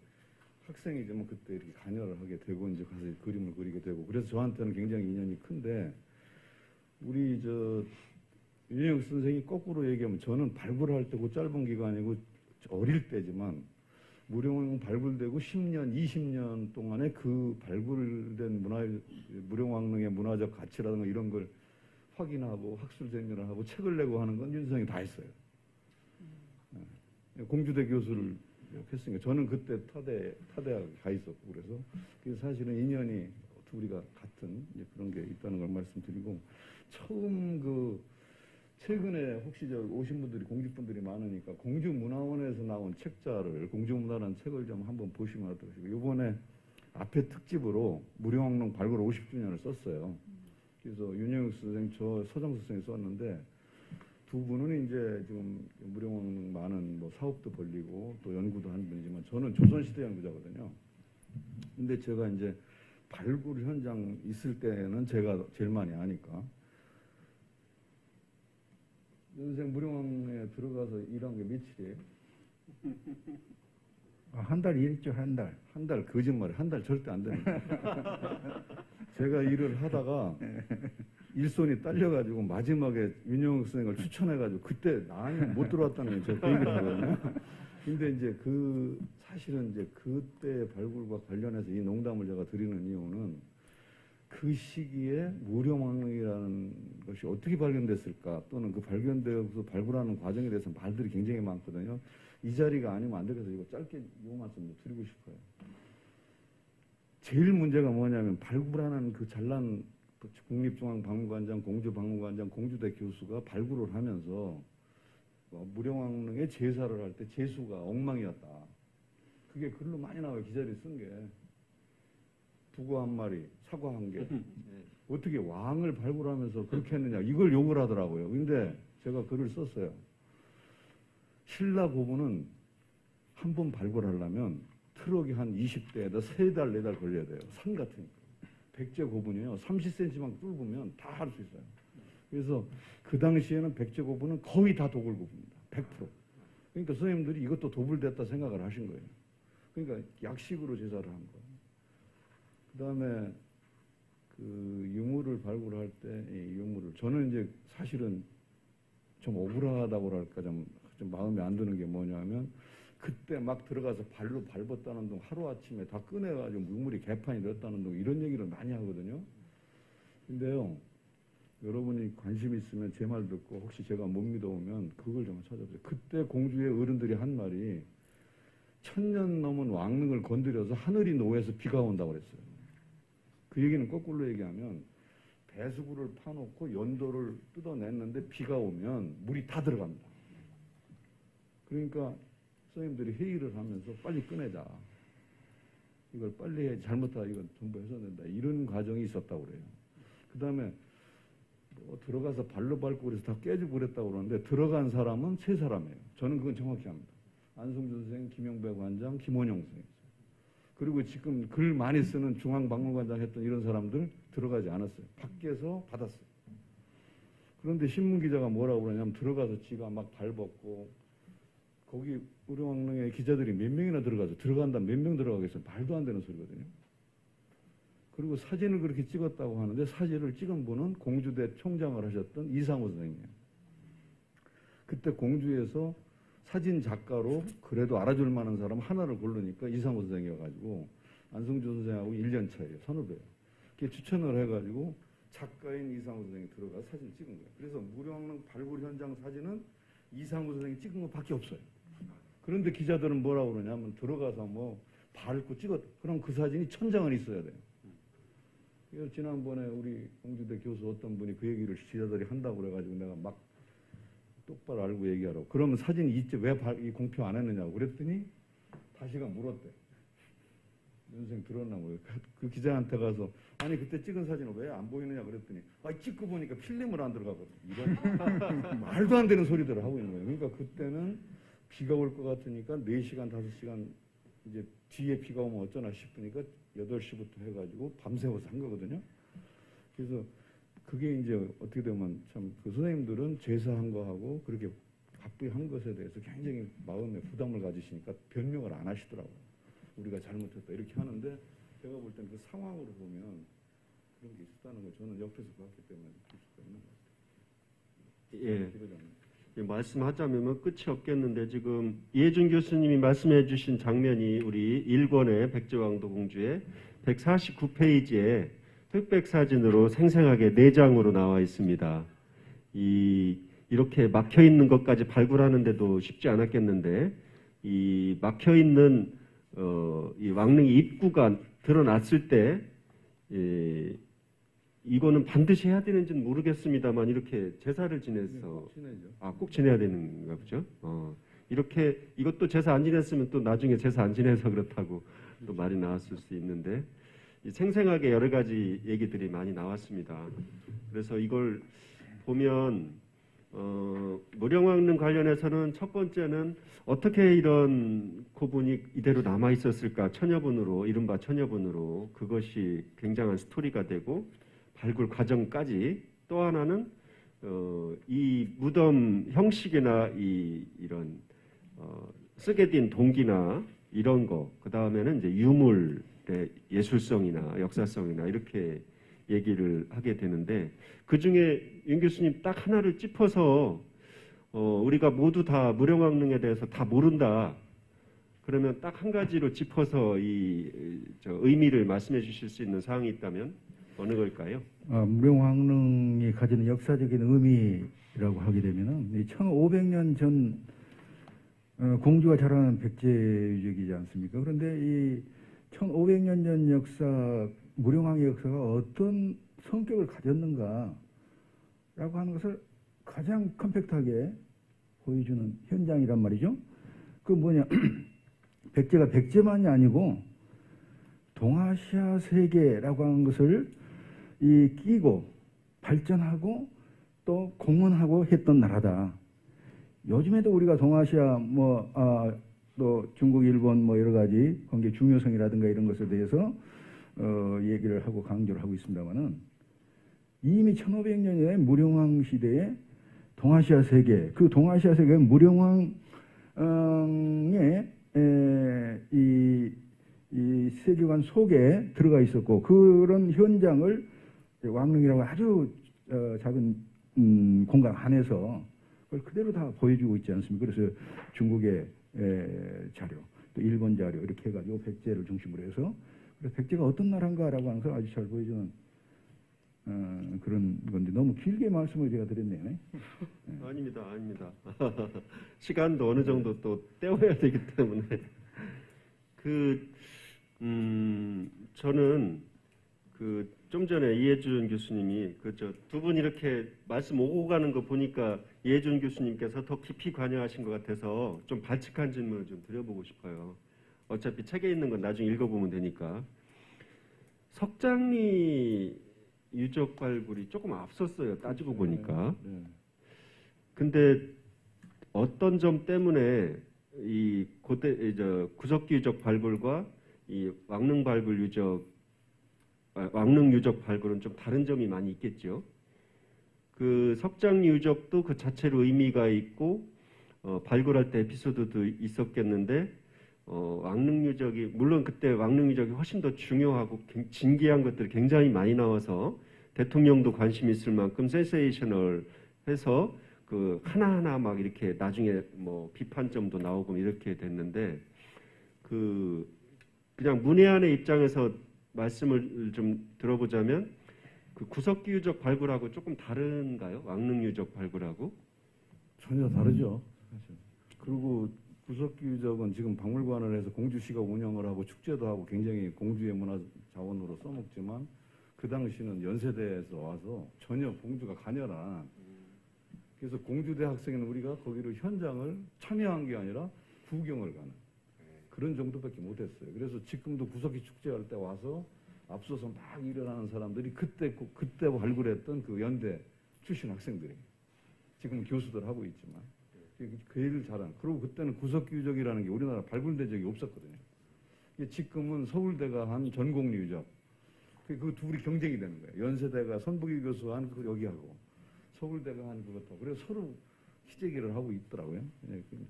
학생이지만 그때 이렇게 관여를 하게 되고 이제 가서 그림을 그리게 되고, 그래서 저한테는 굉장히 인연이 큰데, 우리 윤영욱 선생이 거꾸로 얘기하면 저는 발굴할 때 그 짧은 기간이고 어릴 때지만 무료망릉 발굴되고 10년, 20년 동안에 그 발굴된 무료망릉의 문화적 가치라든가 이런 걸 확인하고 학술 정리를 하고 책을 내고 하는 건 윤선생이 다 했어요. 공주대 교수를 했으니까 저는 그때 타대학에 가 있었고, 그래서 사실은 인연이 우리가 같은 그런 게 있다는 걸 말씀드리고, 처음 최근에 혹시 오신 분들이 공주분들이 많으니까 공주문화원에서 나온 책자를, 공주문화라는 책을 좀 한번 보시면 어떠십니까? 이번에 앞에 특집으로 무료망릉 발굴 50주년을 썼어요. 그래서 윤영욱 선생, 저 서정수 선생이 썼는데, 두 분은 이제 지금 무료망릉 많은 사업도 벌리고 또 연구도 하는 분이지만 저는 조선시대 연구자거든요. 근데 제가 이제 발굴 현장 있을 때는 제가 제일 많이 아니까. 선생 무료망릉에 들어가서 일한 게 며칠이에요? 한 달 일했죠, 한 달. 한 달 거짓말이, 한 달 절대 안 됩니다. 제가 일을 하다가 일손이 딸려가지고 마지막에 윤영욱 선생을 추천해가지고 그때 나는 못 들어왔다는 게 제가 그 얘기를 하거든요. 근데 이제 사실은 이제 그때 발굴과 관련해서 이 농담을 제가 드리는 이유는, 그 시기에 무료망릉이라는 것이 어떻게 발견됐을까, 또는 그 발견되어서 발굴하는 과정에 대해서 말들이 굉장히 많거든요. 이 자리가 아니면 안 되겠어서 이거 짧게 요 말씀 드리고 싶어요. 제일 문제가 뭐냐면, 발굴하는 그 잘난 국립중앙박물관장, 공주박물관장, 공주대 교수가 발굴을 하면서 무료망릉에 제사를 할 때 제수가 엉망이었다. 그게 글로 많이 나와요. 기자들이 쓴 게. 북어 한 마리, 사과 한 개. 어떻게 왕을 발굴하면서 그렇게 했느냐, 이걸 욕을 하더라고요. 근데 제가 글을 썼어요. 신라 고분은 한 번 발굴하려면 트럭이 한 20대에다 3달, 4달 걸려야 돼요. 산 같으니까. 백제 고분이요, 30cm만 뚫으면 다 할 수 있어요. 그래서 그 당시에는 백제 고분은 거의 다 도굴 고분입니다. 100%. 그러니까 선생님들이 이것도 도굴됐다 생각을 하신 거예요. 그러니까 약식으로 제사를 한 거예요. 그 다음에 유물을 발굴할 때, 이 유물을, 저는 이제 사실은 좀 억울하다고 할까, 좀 마음에 안 드는 게 뭐냐면, 그때 막 들어가서 발로 밟았다는 둥, 하루아침에 다 꺼내가지고 유물이 개판이 됐다는 둥, 이런 얘기를 많이 하거든요. 근데요, 여러분이 관심 있으면 제 말 듣고 혹시 제가 못 믿어오면 그걸 좀 찾아보세요. 그때 공주의 어른들이 한 말이, 1000년 넘은 왕릉을 건드려서 하늘이 노해서 비가 온다고 그랬어요. 그 얘기는 거꾸로 얘기하면, 배수구를 파놓고 연도를 뜯어냈는데 비가 오면 물이 다 들어갑니다. 그러니까 선생님들이 회의를 하면서 빨리 꺼내자. 이걸 빨리 해. 잘못하다 이건 전부 훼손된다. 이런 과정이 있었다고 그래요. 그 다음에 들어가서 발로 밟고 그래서 다 깨지고 그랬다고 그러는데, 들어간 사람은 3사람이에요. 저는 그건 정확히 압니다. 안성준 선생, 김영배 관장, 김원영 선생. 그리고 지금 글 많이 쓰는 중앙박물관장 했던 이런 사람들 들어가지 않았어요. 밖에서 받았어요. 그런데 신문기자가 뭐라고 그러냐면, 들어가서 지가 막 밟았고, 거기 우령왕릉에 기자들이 몇 명이나 들어가서 들어간다 몇 명 들어가겠어요. 말도 안 되는 소리거든요. 그리고 사진을 그렇게 찍었다고 하는데 사진을 찍은 분은 공주대 총장을 하셨던 이상우 선생님이에요. 그때 공주에서 사진 작가로 그래도 알아줄 만한 사람 하나를 고르니까 이상우 선생이어가지고 안승준 선생하고 1년 차예요. 선후배예요. 그게 추천을 해가지고 작가인 이상우 선생이 들어가서 사진 찍은 거예요. 그래서 무령왕릉 발굴 현장 사진은 이상우 선생이 찍은 것밖에 없어요. 그런데 기자들은 뭐라고 그러냐면 들어가서 뭐 밟고 찍었다. 그럼 그 사진이 1000장은 있어야 돼요. 그래서 지난번에 우리 공주대 교수 어떤 분이 그 얘기를 기자들이 한다고 그래가지고 내가 막 똑바로 알고 얘기하라고. 그러면 사진이 있지 왜 이 공표 안 했느냐고 그랬더니 다시가 물었대. 윤생 들었나 뭐. 그 기자한테 가서 아니 그때 찍은 사진은 왜 안 보이느냐 그랬더니 찍고 보니까 필름을 안 들어가거든. 이런 말도 안 되는 소리들을 하고 있는 거예요. 그러니까 그때는 비가 올 것 같으니까 4시간 5시간 이제 뒤에 비가 오면 어쩌나 싶으니까 8시부터 해가지고 밤새워서 한 거거든요. 그래서 그게 이제 어떻게 되면 참 그 선생님들은 제사한 거하고 그렇게 바쁘게 한 것에 대해서 굉장히 마음에 부담을 가지시니까 변명을 안 하시더라고요. 우리가 잘못했다 이렇게 하는데 제가 볼 때는 그 상황으로 보면 그런 게 있었다는 걸 저는 옆에서 봤기 때문에 볼 수가 있는 것 같아요. 예. 말씀하자면 뭐 끝이 없겠는데 지금 이해준 교수님이 말씀해 주신 장면이 우리 1권의 백제왕도 공주의 149페이지에 흑백 사진으로 생생하게 4장으로 나와 있습니다. 이렇게 막혀 있는 것까지 발굴하는데도 쉽지 않았겠는데 이 막혀 있는 이 왕릉의 입구가 드러났을 때 이거는 반드시 해야 되는지는 모르겠습니다만 이렇게 제사를 지내서 꼭 지내야 되는가 보죠. 이렇게 이것도 제사 안 지냈으면 또 나중에 제사 안 지내서 그렇다고 또 말이 나왔을 수 있는데 생생하게 여러 가지 얘기들이 많이 나왔습니다. 그래서 이걸 보면 무령왕릉 관련해서는 첫 번째는 어떻게 이런 고분이 이대로 남아 있었을까 천여분으로 이른바 천여분으로 그것이 굉장한 스토리가 되고 발굴 과정까지 또 하나는 이 무덤 형식이나 이런 쓰게 된 동기나 이런 거 그 다음에는 이제 유물의 예술성이나 역사성이나 이렇게 얘기를 하게 되는데 그 중에 윤 교수님 딱 하나를 짚어서 우리가 모두 다 무령왕릉에 대해서 다 모른다. 그러면 딱 한 가지로 짚어서 의미를 말씀해 주실 수 있는 사항이 있다면 어느 걸까요? 무령왕릉이 가지는 역사적인 의미라고 하게 되면은 1500년 전 공주가 자라는 백제 유적이지 않습니까? 그런데 이 1500년 전 역사, 무령왕의 역사가 어떤 성격을 가졌는가라고 하는 것을 가장 컴팩트하게 보여주는 현장이란 말이죠. 그 뭐냐, 백제가 백제만이 아니고 동아시아 세계라고 하는 것을 끼고 발전하고 또 공헌하고 했던 나라다. 요즘에도 우리가 동아시아 또 중국, 일본 여러 가지 관계 중요성이라든가 이런 것에 대해서 얘기를 하고 강조를 하고 있습니다만은 이미 1500년의 무령왕 시대에 동아시아 세계, 그 동아시아 세계의 무령왕의 이 세계관 속에 들어가 있었고 그런 현장을 왕릉이라고 아주 작은 공간 안에서 그걸 그대로 다 보여주고 있지 않습니까? 그래서 중국의 자료, 또 일본 자료 이렇게 해가지고 백제를 중심으로 해서 그래서 백제가 어떤 나라인가라고 하는 걸 아주 잘 보여주는 그런 건데 너무 길게 말씀을 제가 드렸네요. 네. 아닙니다. 시간도 어느 정도 또 때워야 되기 때문에 저는 좀 전에 이해준 교수님이 두 분 이렇게 말씀 오고 가는 거 보니까 이해준 교수님께서 더 깊이 관여하신 것 같아서 좀 발칙한 질문을 좀 드려보고 싶어요. 어차피 책에 있는 건 나중에 읽어보면 되니까. 석장리 유적 발굴이 조금 앞섰어요. 따지고 보니까. 근데 어떤 점 때문에 이 구석기 유적 발굴과 이 왕릉 유적 발굴은 좀 다른 점이 많이 있겠죠. 그 석장 유적도 그 자체로 의미가 있고 발굴할 때 에피소드도 있었겠는데 왕릉유적이 물론 그때 왕릉유적이 훨씬 더 중요하고 진귀한 것들이 굉장히 많이 나와서 대통령도 관심 있을 만큼 센세이셔널해서 그 하나하나 막 이렇게 나중에 뭐 비판점도 나오고 이렇게 됐는데 그냥 문외한의 입장에서 말씀을 좀 들어보자면 그 구석기 유적 발굴하고 조금 다른가요? 왕릉 유적 발굴하고? 전혀 다르죠. 사실. 그리고 구석기 유적은 지금 박물관을 해서 공주시가 운영을 하고 축제도 하고 굉장히 공주의 문화 자원으로 써먹지만 그 당시는 연세대에서 와서 전혀 공주가 가녀란 그래서 공주대 학생은 우리가 거기로 현장을 참여한 게 아니라 구경을 가는 그런 정도밖에 못했어요. 그래서 지금도 구석기 축제할 때 와서 앞서서 막 일어나는 사람들이 그때 발굴했던 그 연대 출신 학생들이 지금 교수들 하고 있지만 그 일을 잘한. 그리고 그때는 구석기 유적이라는 게 우리나라 발굴된 적이 없었거든요. 지금은 서울대가 한 전곡리 유적 그 둘이 경쟁이 되는 거예요. 연세대가 선북일 교수 한 그 여기하고 서울대가 한 그것하고 그래서 서로 희재기를 하고 있더라고요.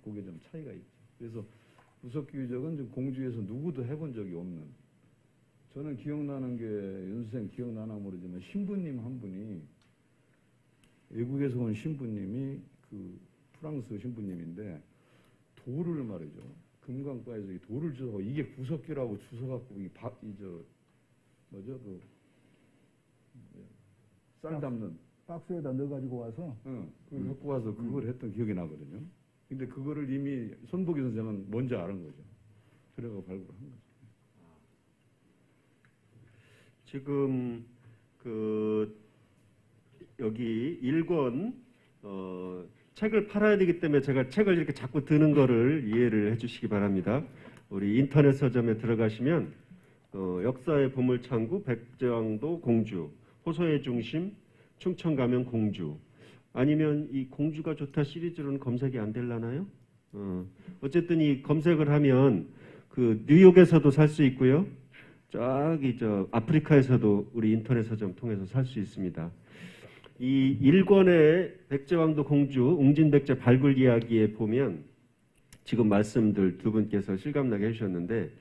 그게 좀 차이가 있죠. 그래서 구석기 유적은 좀 공주에서 누구도 해본 적이 없는. 저는 기억나는 게 연수생 기억나나 모르지만 신부님 한 분이 외국에서 온 신부님이 그 프랑스 신부님인데 돌을 말이죠. 금강가에서 이 돌을 주워 이게 구석기라고 주워갖고 쌀 담는 박스에다 넣어가지고 와서 그걸 갖고 와서 그걸 했던 기억이 나거든요. 근데 그거를 이미 손보기 선생은 먼저 알은 거죠. 그래서 발굴한 거죠. 지금 여기 1권 책을 팔아야 되기 때문에 제가 책을 이렇게 자꾸 드는 거를 이해를 해주시기 바랍니다. 우리 인터넷 서점에 들어가시면 역사의 보물창구, 백제왕도 공주, 호소의 중심, 충청 가면 공주 아니면 이 공주가 좋다 시리즈로는 검색이 안 되려나요? 어쨌든 이 검색을 하면 그 뉴욕에서도 살 수 있고요. 저기 아프리카에서도 우리 인터넷 서점 통해서 살 수 있습니다. 이 1권의 백제왕도 공주 웅진백제 발굴 이야기에 보면 지금 말씀들 두 분께서 실감나게 해주셨는데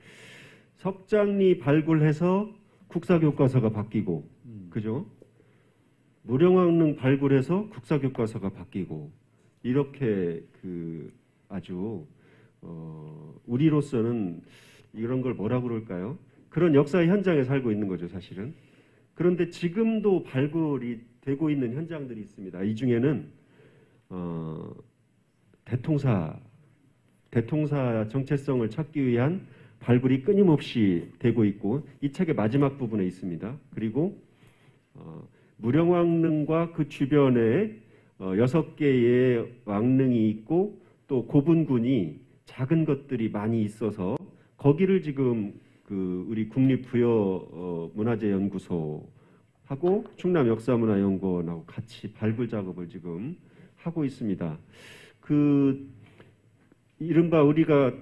석장리 발굴해서 국사교과서가 바뀌고 그죠? 무령왕릉 발굴해서 국사교과서가 바뀌고 이렇게 아주 우리로서는 이런 걸 뭐라 그럴까요? 그런 역사의 현장에 살고 있는 거죠, 사실은. 그런데 지금도 발굴이 되고 있는 현장들이 있습니다. 이 중에는 대통사 정체성을 찾기 위한 발굴이 끊임없이 되고 있고 이 책의 마지막 부분에 있습니다. 그리고 무령왕릉과 그 주변에 6개의 왕릉이 있고 또 고분군이 작은 것들이 많이 있어서 거기를 지금 우리 국립부여문화재연구소하고 충남역사문화연구원하고 같이 발굴 작업을 지금 하고 있습니다. 이른바 우리가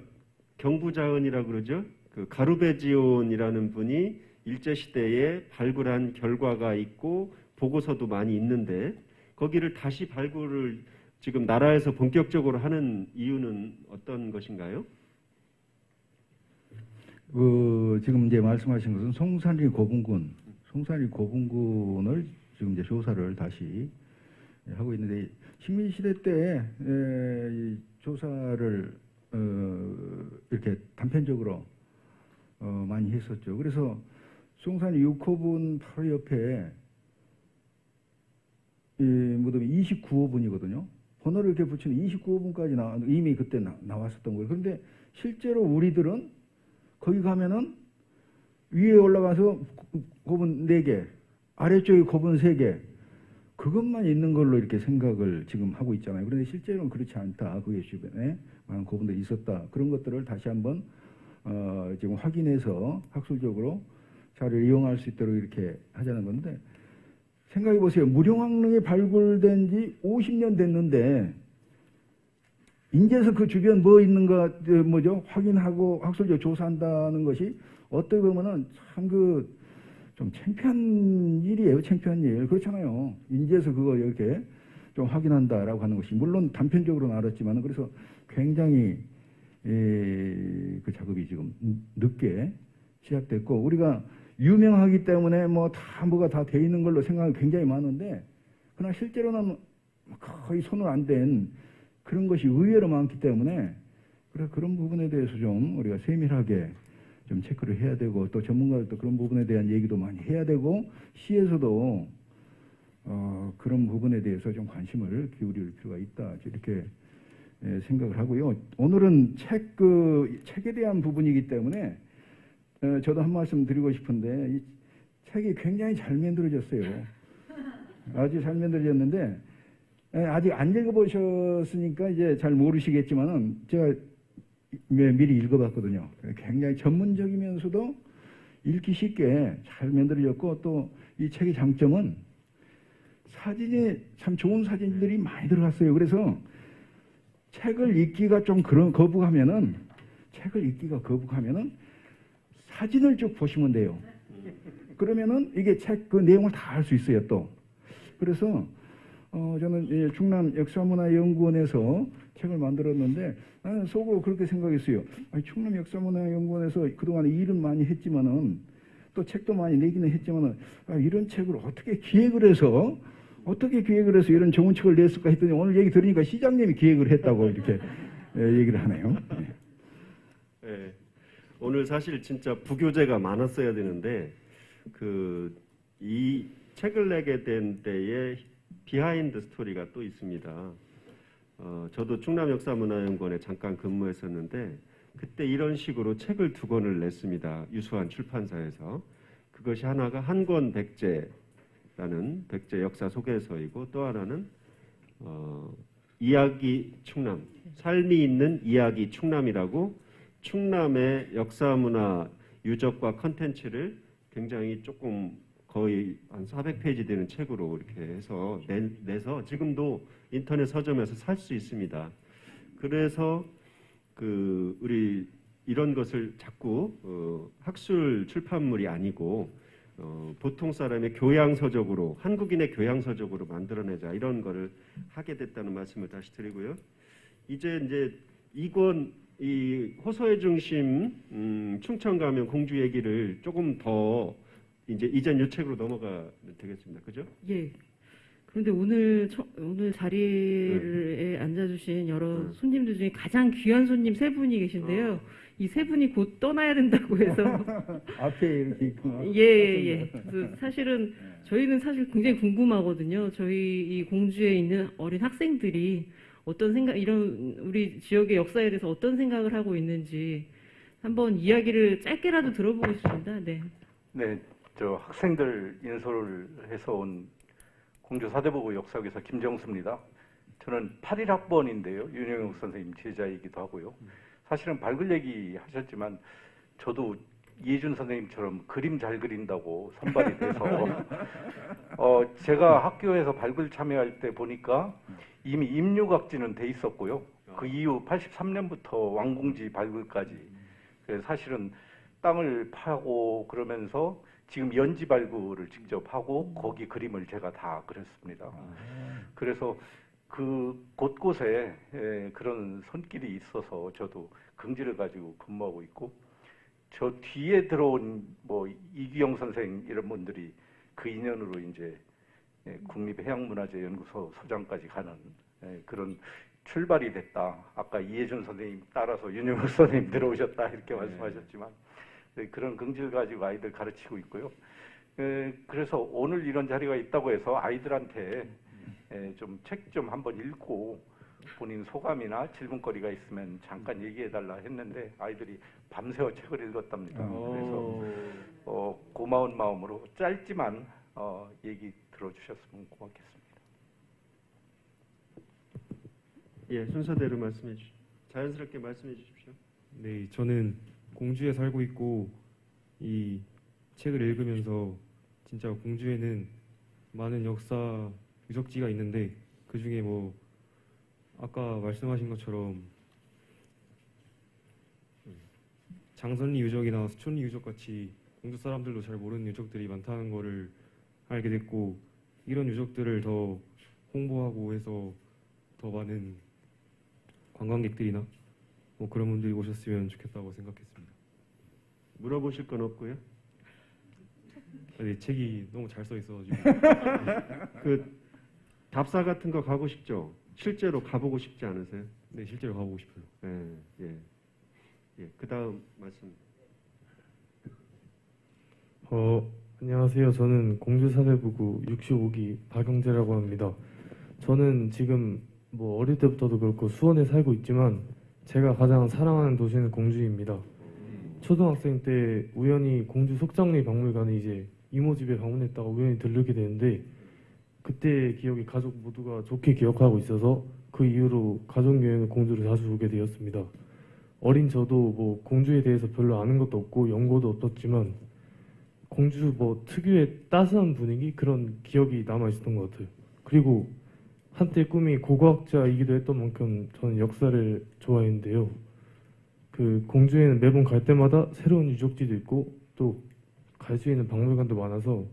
경부자은이라고 그러죠. 가루베지온이라는 분이 일제시대에 발굴한 결과가 있고 보고서도 많이 있는데 거기를 다시 발굴을 지금 나라에서 본격적으로 하는 이유는 어떤 것인가요? 지금 이제 말씀하신 것은 송산리 고분군을 지금 이제 조사를 다시 하고 있는데 식민시대 때 조사를 이렇게 단편적으로 많이 했었죠. 그래서 송산리 6호분 바로 옆에 무덤이 29호분이거든요. 번호를 이렇게 붙이는 29호분까지 이미 그때 나왔었던 거예요. 그런데 실제로 우리들은 거기 가면은 위에 올라가서 고분 4개, 아래쪽에 고분 3개, 그것만 있는 걸로 이렇게 생각을 지금 하고 있잖아요. 그런데 실제로는 그렇지 않다. 그게 주변에 많은 고분들이 있었다. 그런 것들을 다시 한번 지금 확인해서 학술적으로 자료를 이용할 수 있도록 이렇게 하자는 건데 생각해 보세요. 무령왕릉이 발굴된 지 50년 됐는데 인제서 그 주변 뭐 있는가 확인하고 학술적으로 조사한다는 것이 어떻게 보면은 참 좀 창피한 일이에요. 창피한 일. 그렇잖아요. 인제서 그거 이렇게 좀 확인한다라고 하는 것이 물론 단편적으로는 알았지만 그래서 굉장히 그 작업이 지금 늦게 시작됐고 우리가 유명하기 때문에 뭐가 다 돼 있는 걸로 생각이 굉장히 많은데 그러나 실제로는 거의 손을 안 댄 그런 것이 의외로 많기 때문에 그런 부분에 대해서 좀 우리가 세밀하게 좀 체크를 해야 되고 또 전문가들도 그런 부분에 대한 얘기도 많이 해야 되고 시에서도 그런 부분에 대해서 좀 관심을 기울일 필요가 있다 이렇게 생각을 하고요. 오늘은 책에 대한 부분이기 때문에 저도 한 말씀 드리고 싶은데 이 책이 굉장히 잘 만들어졌어요. 아주 잘 만들어졌는데 아직 안 읽어보셨으니까 이제 잘 모르시겠지만은 제가 미리 읽어봤거든요. 굉장히 전문적이면서도 읽기 쉽게 잘 만들어졌고 또 이 책의 장점은 사진이 참 좋은 사진들이 많이 들어갔어요. 그래서 책을 읽기가 좀 거북하면은 사진을 쭉 보시면 돼요. 그러면은 이게 책 그 내용을 다 알 수 있어요. 또 그래서 저는 충남 역사문화연구원에서 책을 만들었는데 나는 속으로 그렇게 생각했어요. 충남 역사문화연구원에서 그동안 일은 많이 했지만은 또 책도 많이 내기는 했지만은 이런 책을 어떻게 기획을 해서 이런 좋은 책을 냈을까 했더니 오늘 얘기 들으니까 시장님이 기획을 했다고 이렇게 얘기를 하네요. 네. 오늘 사실 진짜 부교재가 많았어야 되는데 이 책을 내게 된 때의 비하인드 스토리가 또 있습니다. 저도 충남역사문화연구원에 잠깐 근무했었는데 그때 이런 식으로 책을 2권을 냈습니다. 유수한 출판사에서. 그것이 하나가 한권 백제라는 백제 역사 소개서이고 또 하나는 이야기 충남, 삶이 있는 이야기 충남이라고 충남의 역사문화 유적과 컨텐츠를 굉장히 조금 거의 한 400페이지 되는 책으로 이렇게 해서 내서 지금도 인터넷 서점에서 살 수 있습니다. 그래서 우리 이런 것을 자꾸 학술 출판물이 아니고 보통 사람의 교양서적으로 한국인의 교양서적으로 만들어내자 이런 거를 하게 됐다는 말씀을 다시 드리고요. 이제 이권 이 호소의 중심 충청 가면 공주 얘기를 조금 더 이젠 이 책으로 넘어가 되겠습니다. 그죠? 예. 그런데 오늘 자리에 앉아주신 여러 손님들 중에 가장 귀한 손님 3분이 계신데요. 이 3분이 곧 떠나야 된다고 해서 앞에 이렇게 있구나. 예. 사실은 저희는 사실 굉장히 궁금하거든요. 저희 이 공주에 있는 어린 학생들이 어떤 생각, 이런 우리 지역의 역사에 대해서 어떤 생각을 하고 있는지 한번 이야기를 짧게라도 들어보고 싶습니다. 네. 네, 저 학생들 인솔을 해서 온 공주 사대보고 역사교사 김정수입니다. 저는 81학번인데요. 윤영욱 선생님 제자이기도 하고요. 사실은 밝을 얘기 하셨지만 저도 이해준 선생님처럼 그림 잘 그린다고 선발이 돼서 제가 학교에서 발굴 참여할 때 보니까 이미 임류각지는 돼 있었고요. 그 이후 83년부터 왕궁지 발굴까지. 그래서 사실은 땅을 파고 그러면서 지금 연지 발굴을 직접 하고 거기 그림을 제가 다 그렸습니다. 그래서 그 곳곳에 그런 손길이 있어서 저도 긍지를 가지고 근무하고 있고 저 뒤에 들어온 뭐 이규영 선생 이런 분들이 그 인연으로 이제 국립해양문화재연구소 소장까지 가는 그런 출발이 됐다. 아까 이해준 선생님 따라서 윤영욱 선생님 들어오셨다 이렇게 말씀하셨지만 그런 긍지를 가지고 아이들 가르치고 있고요. 그래서 오늘 이런 자리가 있다고 해서 아이들한테 좀 책 좀 한번 읽고 본인 소감이나 질문거리가 있으면 잠깐 얘기해달라 했는데 아이들이 밤새워 책을 읽었답니다. 그래서 고마운 마음으로 짧지만 얘기 들어주셨으면 고맙겠습니다. 예, 순서대로 말씀해 주십시오. 자연스럽게 말씀해 주십시오. 네, 저는 공주에 살고 있고 이 책을 읽으면서 진짜 공주에는 많은 역사 유적지가 있는데 그 중에 뭐 아까 말씀하신 것처럼 장선리 유적이나 수촌리 유적 같이 공주 사람들도 잘 모르는 유적들이 많다는 거를 알게 됐고 이런 유적들을 더 홍보하고 해서 더 많은 관광객들이나 뭐 그런 분들이 오셨으면 좋겠다고 생각했습니다. 물어보실 건 없고요. 네, 책이 너무 잘 써 있어가지고 그 답사 같은 거 가고 싶죠? 실제로 가보고 싶지 않으세요? 네, 실제로 가보고 싶어요. 예. 그 다음 말씀. 안녕하세요. 저는 공주사대부구 65기 박영재라고 합니다. 저는 지금 뭐 어릴 때부터도 그렇고 수원에 살고 있지만 제가 가장 사랑하는 도시는 공주입니다. 초등학생 때 우연히 공주 속정리 박물관에 이제 이모 집에 방문했다가 우연히 들르게 되는데 그때 기억이 가족 모두가 좋게 기억하고 있어서 그 이후로 가족여행을 공주를 자주 오게 되었습니다. 어린 저도 뭐 공주에 대해서 별로 아는 것도 없고 연고도 없었지만 공주 뭐 특유의 따스한 분위기 그런 기억이 남아 있었던 것 같아요. 그리고 한때 꿈이 고고학자이기도 했던 만큼 저는 역사를 좋아했는데요. 그 공주에는 매번 갈 때마다 새로운 유적지도 있고 또 갈 수 있는 박물관도 많아서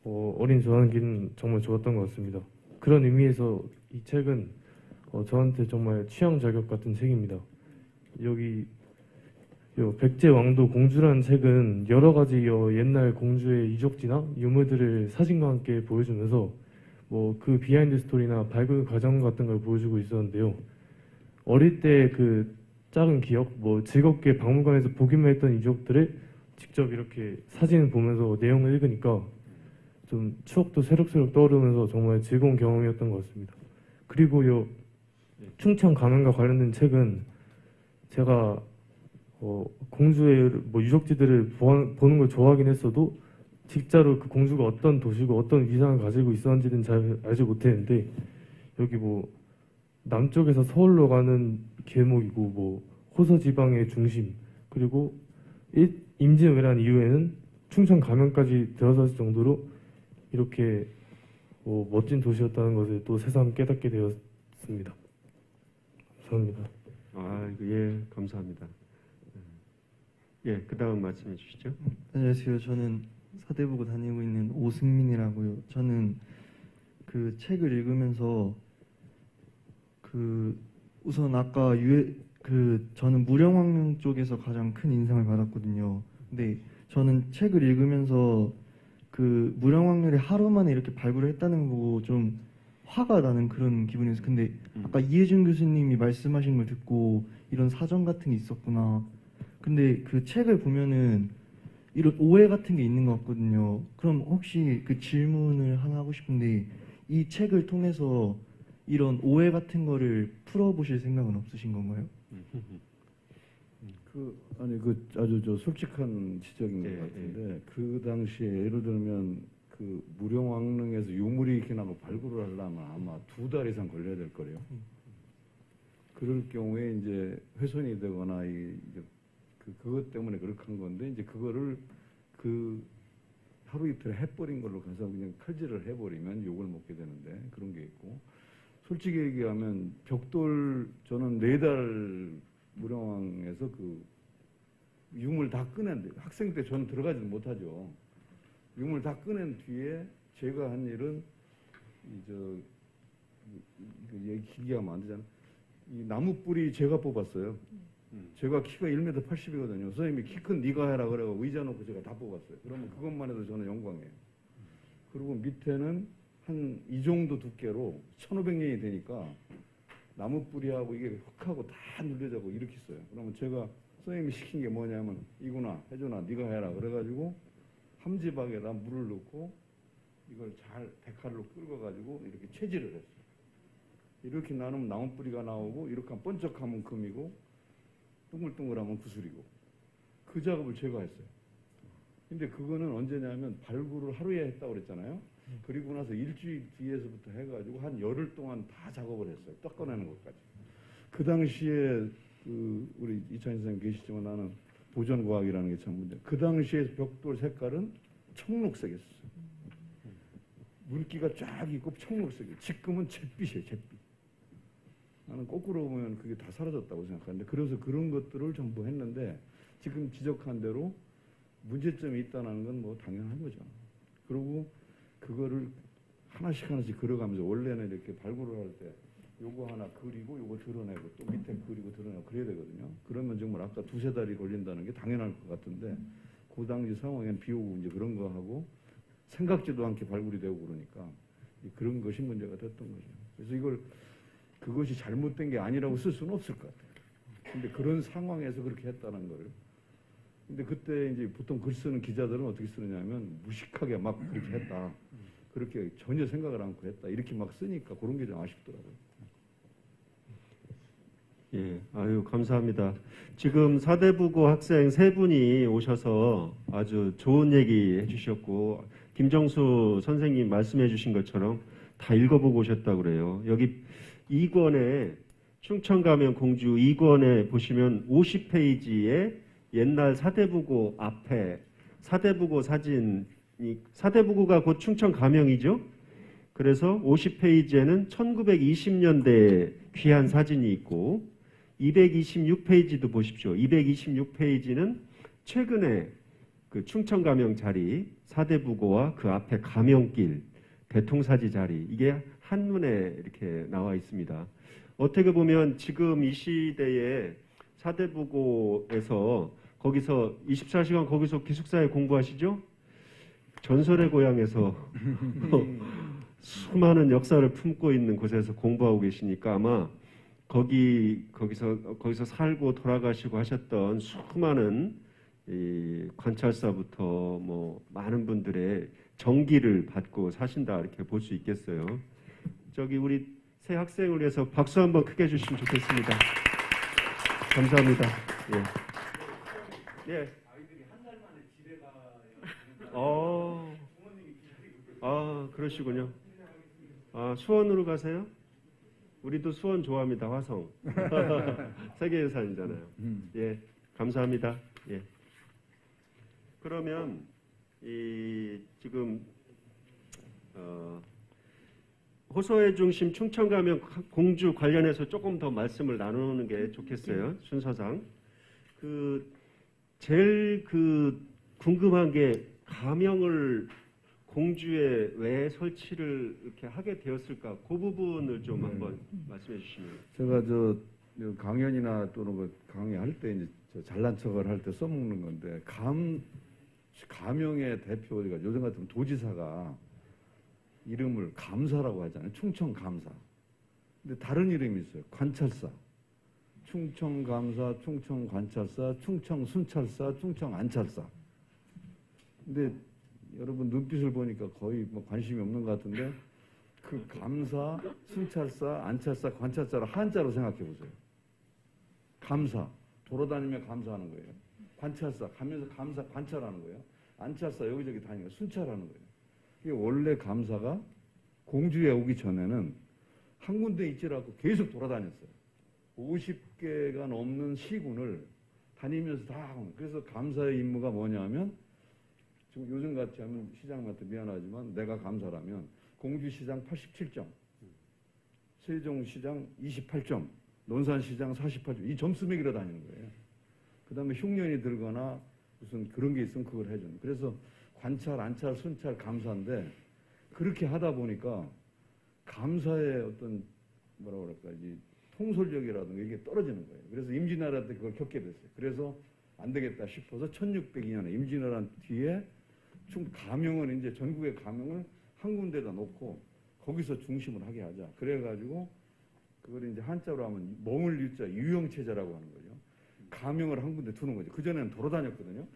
어린 저에게는 정말 좋았던 것 같습니다. 그런 의미에서 이 책은 저한테 정말 취향 저격 같은 책입니다. 여기 백제왕도 공주라는 책은 여러 가지 옛날 공주의 유적지나 유물들을 사진과 함께 보여주면서 뭐 그 비하인드 스토리나 발굴 과정 같은 걸 보여주고 있었는데요. 어릴 때 그 작은 기억, 뭐 즐겁게 박물관에서 보기만 했던 유적들을 직접 이렇게 사진을 보면서 내용을 읽으니까 좀 추억도 새록새록 떠오르면서 정말 즐거운 경험이었던 것 같습니다. 그리고 충청 가면과 관련된 책은 제가 공주의 뭐 유적지들을 보는 걸 좋아하긴 했어도 진짜로 그 공주가 어떤 도시고 어떤 위상을 가지고 있었는지는 잘 알지 못했는데 여기 뭐 남쪽에서 서울로 가는 길목이고 뭐 호서 지방의 중심 그리고 임진왜란 이후에는 충청 가면까지 들어섰을 정도로 이렇게 멋진 도시였다는 것을 또 새삼 깨닫게 되었습니다. 감사합니다. 감사합니다. 그 다음 말씀해 주시죠. 안녕하세요. 저는 사대부고 다니고 있는 오승민이라고요. 저는 그 책을 읽으면서 우선 아까 저는 무령왕릉 쪽에서 가장 큰 인상을 받았거든요. 근데 저는 책을 읽으면서 그 무령왕릉을 하루 만에 이렇게 발굴을 했다는 거 보고 좀 화가 나는 그런 기분이었어요. 근데 아까 이혜준 교수님이 말씀하신 걸 듣고 이런 사정 같은 게 있었구나. 근데 그 책을 보면은 이런 오해 같은 게 있는 것 같거든요. 그럼 혹시 그 질문을 하나 하고 싶은데 이 책을 통해서 이런 오해 같은 거를 풀어보실 생각은 없으신 건가요? 아주 솔직한 지적인 것 같은데 그 당시에 예를 들면 그 무령왕릉에서 유물이 이렇게 나고 발굴을 하려면 아마 2달 이상 걸려야 될 거래요. 그럴 경우에 이제 훼손이 되거나 그것 때문에 그렇게 한 건데 이제 그거를 그 하루 이틀 해버린 걸로 가서 그냥 칼질을 해버리면 욕을 먹게 되는데 그런 게 있고 솔직히 얘기하면 벽돌 저는 4달 무령왕에서 그 유물 다 꺼낸 학생 때 저는 들어가지도 못하죠. 유물 다 꺼낸 뒤에 제가 한 일은 얘기 기기하면 안 되잖아. 이 나무 뿌리 제가 뽑았어요. 제가 키가 1m 80이거든요. 선생님이 키 큰 네가 해라 그래서 의자 놓고 제가 다 뽑았어요. 그러면 그것만 해도 저는 영광이에요. 그리고 밑에는 한 이 정도 두께로 1500년이 되니까 나무 뿌리하고 이게 흙하고 다 눌려져고 이렇게 있어요. 그러면 제가 선생님이 시킨 게 뭐냐면 이구나 혜준아 네가 해라 그래가지고 함지박에다 물을 넣고 이걸 잘 데칼로 끓여가지고 이렇게 채질을 했어요. 이렇게 나누면 나무 뿌리가 나오고 이렇게 하면 번쩍하면 금이고 둥글둥글하면 구슬이고 그 작업을 제가 했어요. 근데 그거는 언제냐면 발굴을 하루에 했다고 그랬잖아요. 그리고 나서 일주일 뒤에서부터 해가지고 한 열흘 동안 다 작업을 했어요. 닦아내는 것까지. 그 당시에 우리 이찬희 선생님 계시지만 나는 보존과학이라는 게 참 문제. 그 당시에 벽돌 색깔은 청록색이었어요. 물기가 쫙 있고 청록색이에요. 지금은 잿빛이에요. 잿빛. 나는 거꾸로 보면 그게 다 사라졌다고 생각하는데 그래서 그런 것들을 전부 했는데 지금 지적한 대로 문제점이 있다는 건 뭐 당연한 거죠. 그리고 그거를 하나씩 하나씩 그려가면서 원래는 이렇게 발굴을 할 때 요거 하나 그리고 요거 드러내고 또 밑에 그리고 드러내고 그래야 되거든요. 그러면 정말 아까 두세 달이 걸린다는 게 당연할 것 같은데 그 당시 상황에는 비 오고 이제 그런 거 하고 생각지도 않게 발굴이 되고 그러니까 그런 것이 문제가 됐던 거죠. 그래서 이걸 그것이 잘못된 게 아니라고 쓸 수는 없을 것 같아요. 근데 그런 상황에서 그렇게 했다는 거를. 근데 그때 이제 보통 글 쓰는 기자들은 어떻게 쓰느냐면 무식하게 막 그렇게 했다. 그렇게 전혀 생각을 않고 했다. 이렇게 막 쓰니까 그런 게 좀 아쉽더라고요. 예, 아유 감사합니다. 지금 사대부고 학생 세 분이 오셔서 아주 좋은 얘기 해주셨고 김정수 선생님 말씀해주신 것처럼 다 읽어보고 오셨다고 그래요. 여기 2권에 충청가면 공주 2권에 보시면 50페이지에 옛날 사대부고 앞에 사대부고 사진이 사대부고가 곧 충청가명이죠. 그래서 50페이지에는 1920년대 귀한 사진이 있고 226페이지도 보십시오. 226페이지는 최근에 그 충청가명 자리 사대부고와 그 앞에 가명길 대통사지 자리 이게 한눈에 이렇게 나와 있습니다. 어떻게 보면 지금 이 시대에 사대부고에서 거기서 24시간 거기서 기숙사에 공부하시죠? 전설의 고향에서 수많은 역사를 품고 있는 곳에서 공부하고 계시니까 아마 거기서 살고 돌아가시고 하셨던 수많은 이 관찰사부터 뭐 많은 분들의 정기를 받고 사신다 이렇게 볼 수 있겠어요. 저기 우리 새 학생을 위해서 박수 한번 크게 주시면 좋겠습니다. 감사합니다. 예. 예. 그러시군요. 수원으로 가세요? 우리도 수원 좋아합니다. 화성. 세계유산이잖아요. 예, 감사합니다. 예. 그러면 지금 호소의 중심 충청가면 공주 관련해서 조금 더 말씀을 나누는 게 좋겠어요. 순서상 제일 궁금한 게 가명을 공주에 왜 설치를 이렇게 하게 되었을까? 그 부분을 좀 한번 말씀해 주시면. 제가 강연이나 또는 강의할 때 이제 잘난 척을 할 때 써먹는 건데 가명의 대표가 요즘 같으면 도지사가 이름을 감사라고 하잖아요. 충청감사. 근데 다른 이름이 있어요. 관찰사. 충청감사, 충청관찰사, 충청순찰사, 충청안찰사. 근데 여러분 눈빛을 보니까 거의 뭐 관심이 없는 것 같은데 그 감사, 순찰사, 안찰사, 관찰사를 한자로 생각해 보세요. 감사, 돌아다니며 감사하는 거예요. 관찰사, 가면서 감사, 관찰하는 거예요. 안찰사, 여기저기 다니며 순찰하는 거예요. 이게 원래 감사가 공주에 오기 전에는 한 군데 있지 않고 계속 돌아다녔어요. 50개가 넘는 시군을 다니면서 다 하는. 그래서 감사의 임무가 뭐냐면 지금 요즘 같이 하면 시장한테 미안하지만 내가 감사라면 공주시장 87점, 세종시장 28점, 논산시장 48점 이 점수 매기러 다니는 거예요. 그 다음에 흉년이 들거나 무슨 그런 게 있으면 그걸 해주는. 그래서 관찰, 안찰, 순찰, 감사인데 그렇게 하다 보니까 감사의 어떤 뭐라 그럴까 이 통솔력이라든가 이게 떨어지는 거예요. 그래서 임진왜란 때 그걸 겪게 됐어요. 그래서 안 되겠다 싶어서 1602년에 임진왜란 뒤에 가명은 이제 전국의 가명을 한 군데다 놓고 거기서 중심을 하게 하자. 그래가지고 그걸 이제 한자로 하면 머물 유자 유형체제라고 하는 거죠. 가명을 한 군데 두는 거죠. 그전에는 돌아다녔거든요.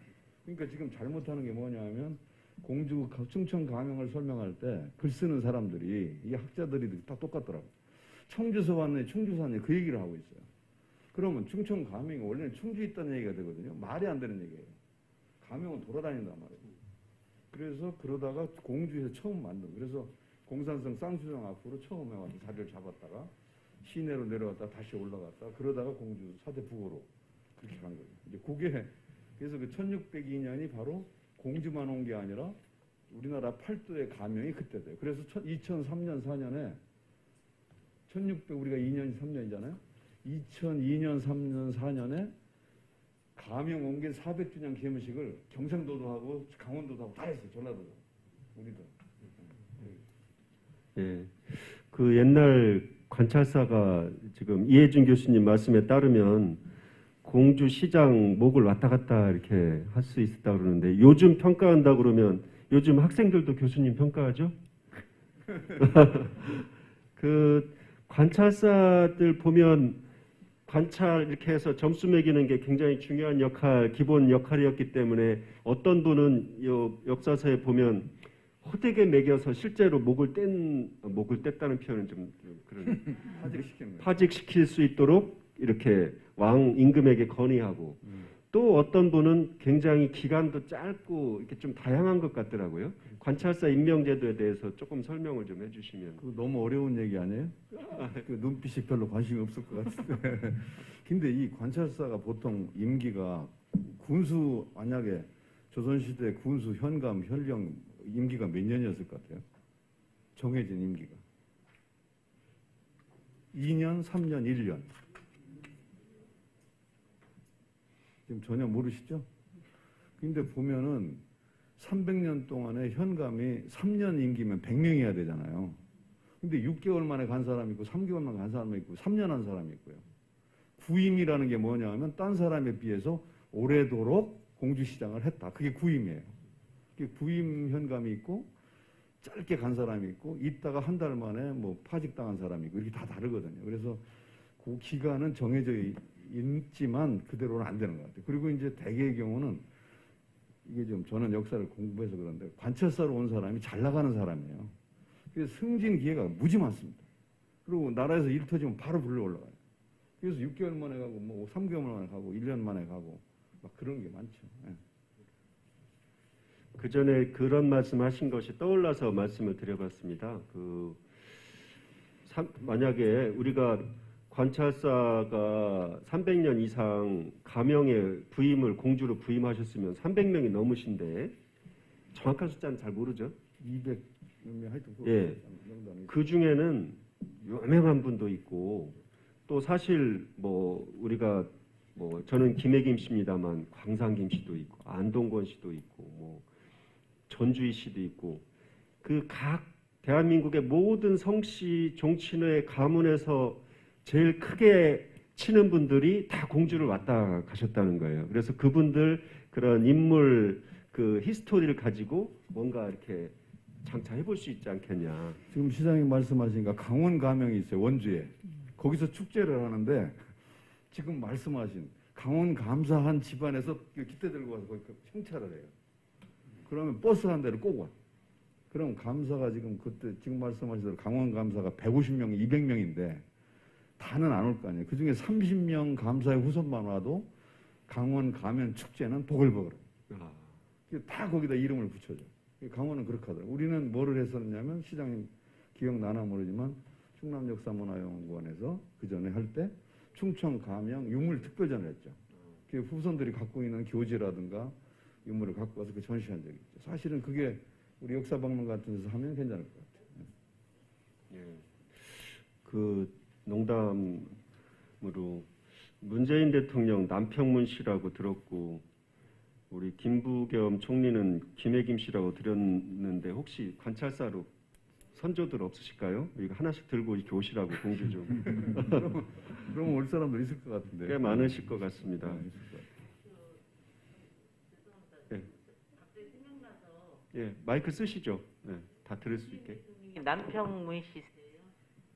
그러니까 지금 잘못하는 게 뭐냐면 공주 충청 가명을 설명할 때 글 쓰는 사람들이 이 학자들이 다 똑같더라고요. 청주서 왔네, 충주서 왔네 그 얘기를 하고 있어요. 그러면 충청 가명이 원래는 충주에 있다는 얘기가 되거든요. 말이 안 되는 얘기예요. 가명은 돌아다닌단 말이에요. 그래서 그러다가 공주에서 처음 만든. 그래서 공산성 쌍수정 앞으로 처음에 와서 자리를 잡았다가 시내로 내려갔다가 다시 올라갔다가 그러다가 공주 사대부고로 그렇게 간 거예요. 이제 그게 그래서 그 1602년이 바로 공주만 온 게 아니라 우리나라 팔도의 가명이 그때 돼요. 그래서 2003년 4년에 1600 우리가 2년 3년이잖아요. 2002년 3년 4년에 가명 옮긴 400주년 개무식을 경상도도 하고 강원도도 하고 다 했어요. 전라도도. 우리도. 예. 그 옛날 관찰사가 지금 이해준 교수님 말씀에 따르면 공주시장 목을 왔다 갔다 이렇게 할 수 있었다 그러는데 요즘 평가한다 그러면 요즘 학생들도 교수님 평가하죠? 그 관찰사들 보면 관찰 이렇게 해서 점수 매기는 게 굉장히 중요한 역할, 기본 역할이었기 때문에 어떤 분은 요 역사서에 보면 호되게 매겨서 실제로 목을 뗐다는 표현은 좀 그런 파직시키는 거예요. 파직시킬 수 있도록 이렇게 왕 임금에게 건의하고 또 어떤 분은 굉장히 기간도 짧고 이렇게 좀 다양한 것 같더라고요. 관찰사 임명제도에 대해서 조금 설명을 좀 해주시면. 그거 너무 어려운 얘기 아니에요? 그 눈빛이 별로 관심이 없을 것 같은데. 근데 이 관찰사가 보통 임기가 군수 만약에 조선시대 군수 현감 현령 임기가 몇 년이었을 것 같아요? 정해진 임기가 2년, 3년, 1년. 지금 전혀 모르시죠? 근데 보면은 300년 동안에 현감이 3년 임기면 100명이어야 되잖아요. 근데 6개월 만에 간 사람이 있고 3개월 만에 간 사람이 있고 3년 한 사람이 있고요. 구임이라는 게 뭐냐 하면 딴 사람에 비해서 오래도록 공주시장을 했다. 그게 구임이에요. 그게 구임 현감이 있고 짧게 간 사람이 있고 있다가 한 달 만에 뭐 파직당한 사람이 있고 이렇게 다 다르거든요. 그래서 그 기간은 정해져 있지만 그대로는 안 되는 것 같아요. 그리고 이제 대개의 경우는 이게 좀 저는 역사를 공부해서 그런데 관찰사로 온 사람이 잘 나가는 사람이에요. 그래서 승진 기회가 무지 많습니다. 그리고 나라에서 일 터지면 바로 불러 올라가요. 그래서 6개월 만에 가고 뭐 3개월 만에 가고 1년 만에 가고 막 그런 게 많죠. 예. 그 전에 그런 말씀하신 것이 떠올라서 말씀을 드려봤습니다. 만약에 우리가 관찰사가 300년 이상 가명에 부임을 공주로 부임하셨으면 300명이 넘으신데 정확한 숫자는 잘 모르죠. 200명 하여튼 예. 그 중에는 유명한 분도 있고 또 사실 뭐 우리가 뭐 저는 김해김 씨입니다만 광산김 씨도 있고 안동건 씨도 있고 뭐 전주희 씨도 있고 그 각 대한민국의 모든 성씨 종친의 가문에서 제일 크게 치는 분들이 다 공주를 왔다 가셨다는 거예요. 그래서 그분들 그런 인물 그 히스토리를 가지고 뭔가 이렇게 장차해 볼 수 있지 않겠냐. 지금 시장님 말씀하시니까 강원 가명이 있어요. 원주에. 거기서 축제를 하는데 지금 말씀하신 강원 감사한 집안에서 기대 들고 와서 거기 행차를 해요. 그러면 버스 한 대를 꼭 와. 그럼 감사가 지금 그때 지금 말씀하신 대로 강원 감사가 150명, 200명인데 다는 안 올 거 아니에요. 그중에 30명 감사의 후손만 와도 강원 가면 축제는 보글보글. 다 거기다 이름을 붙여줘. 강원은 그렇게 하더라고요. 우리는 뭐를 했었냐면 시장님 기억나나 모르지만 충남역사문화연구원에서 그 전에 할 때 충청 가명 유물 특별전을 했죠. 그 후손들이 갖고 있는 교지라든가 유물을 갖고 와서 그 전시한 적이 있죠. 사실은 그게 우리 역사박물 같은 데서 하면 괜찮을 것 같아요. 예. 그 농담으로 문재인 대통령 남평문 씨라고 들었고 우리 김부겸 총리는 김해김 씨라고 들었는데 혹시 관찰사로 선조들 없으실까요? 이거 하나씩 들고 이렇게 오시라고 공지 좀. 그러면 올 사람들 있을 것 같은데. 꽤 많으실 것 같습니다. 예. 예, 마이크 쓰시죠. 네, 다 들을 수 있게. 남평문 씨세요?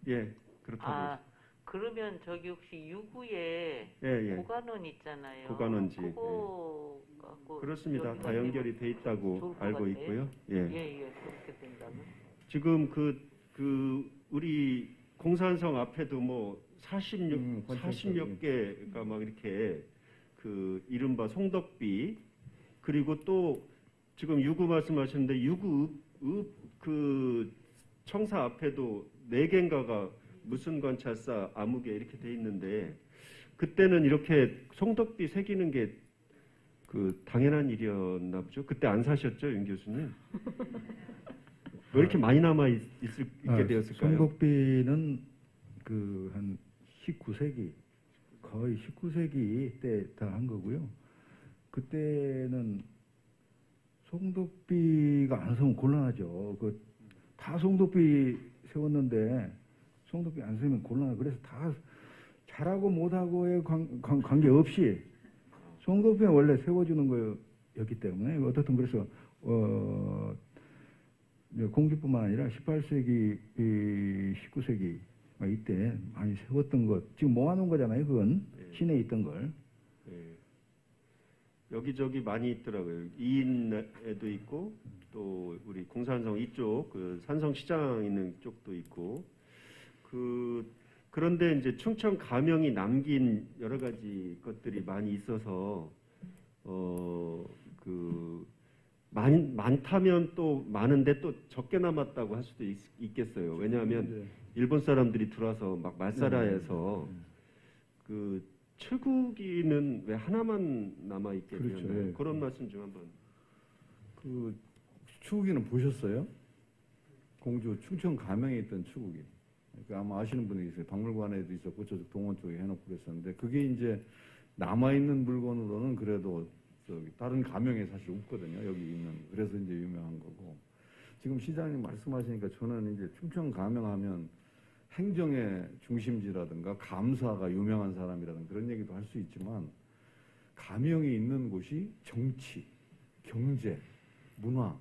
예, 그렇다고. 아, 그러면 저기 혹시 유구에 예. 고관원 있잖아요. 고관원지. 그거 갖고 그렇습니다. 여기 다 연결이 돼 있다고 좋을 것 알고 같아요. 있고요. 예. 그렇게 된다면. 지금 그 우리 공산성 앞에도 뭐 40여 개가 막 이렇게 그 이른바 송덕비 그리고 또 지금 유구 말씀하셨는데 유구 그 청사 앞에도 4개인가가 무슨 관찰사 아무개 이렇게 돼 있는데 그때는 이렇게 송덕비 새기는 게 그 당연한 일이었나 보죠. 그때 안 사셨죠, 윤 교수님? 왜 이렇게 많이 남아 있게 되었을까요? 송덕비는 그 한 19세기 거의 19세기 때 다 한 거고요. 그때는 송덕비가 안 서면 곤란하죠. 그 다 송도비 세웠는데 송도비 안 세우면 곤란해. 그래서 다 잘하고 못하고의 관계 없이 송도비는 원래 세워주는 거였기 때문에 어떻든 그래서 공주뿐만 아니라 18세기, 19세기 이때 많이 세웠던 것 지금 모아놓은 거잖아요. 그건 시내에 있던 걸. 여기저기 많이 있더라고요. 이인에도 있고 또 우리 공산성 이쪽 그 산성시장 있는 쪽도 있고 그런데 이제 충청 가명이 남긴 여러 가지 것들이 많이 있어서 많다면 또 많은데 또 적게 남았다고 할 수도 있겠어요. 왜냐하면 일본 사람들이 들어와서 막 말살하해서 그 칠국이는 왜 하나만 남아 있게 그렇죠. 되었나요? 예. 그런 말씀 좀 한번. 그 추구기는 보셨어요? 공주 충청 가명에 있던 추구기. 그러니까 아마 아시는 분이 있어요. 박물관에도 있었고 저쪽 동원 쪽에 해놓고 그랬었는데 그게 이제 남아 있는 물건으로는 그래도 다른 가명에 사실 없거든요. 여기 있는. 그래서 이제 유명한 거고. 지금 시장님 말씀하시니까 저는 이제 충청 가명하면 행정의 중심지라든가 감사가 유명한 사람이라든가 그런 얘기도 할 수 있지만 가명이 있는 곳이 정치, 경제, 문화,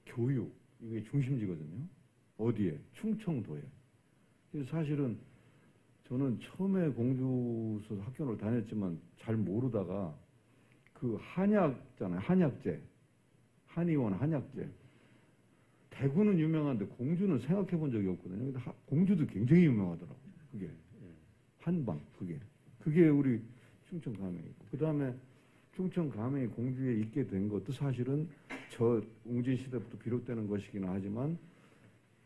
교육 이게 중심지거든요. 어디에? 충청도에. 그래서 사실은 저는 처음에 공주서 학교를 다녔지만 잘 모르다가 그 한약잖아요. 한약재. 한의원 한약재. 대구는 유명한데 공주는 생각해 본 적이 없거든요. 근데 공주도 굉장히 유명하더라고요. 그게. 한방, 그게 우리 충청 가명이고. 그 다음에 충청 가명이 공주에 있게 된 것도 사실은 저 웅진 시대부터 비롯되는 것이긴 하지만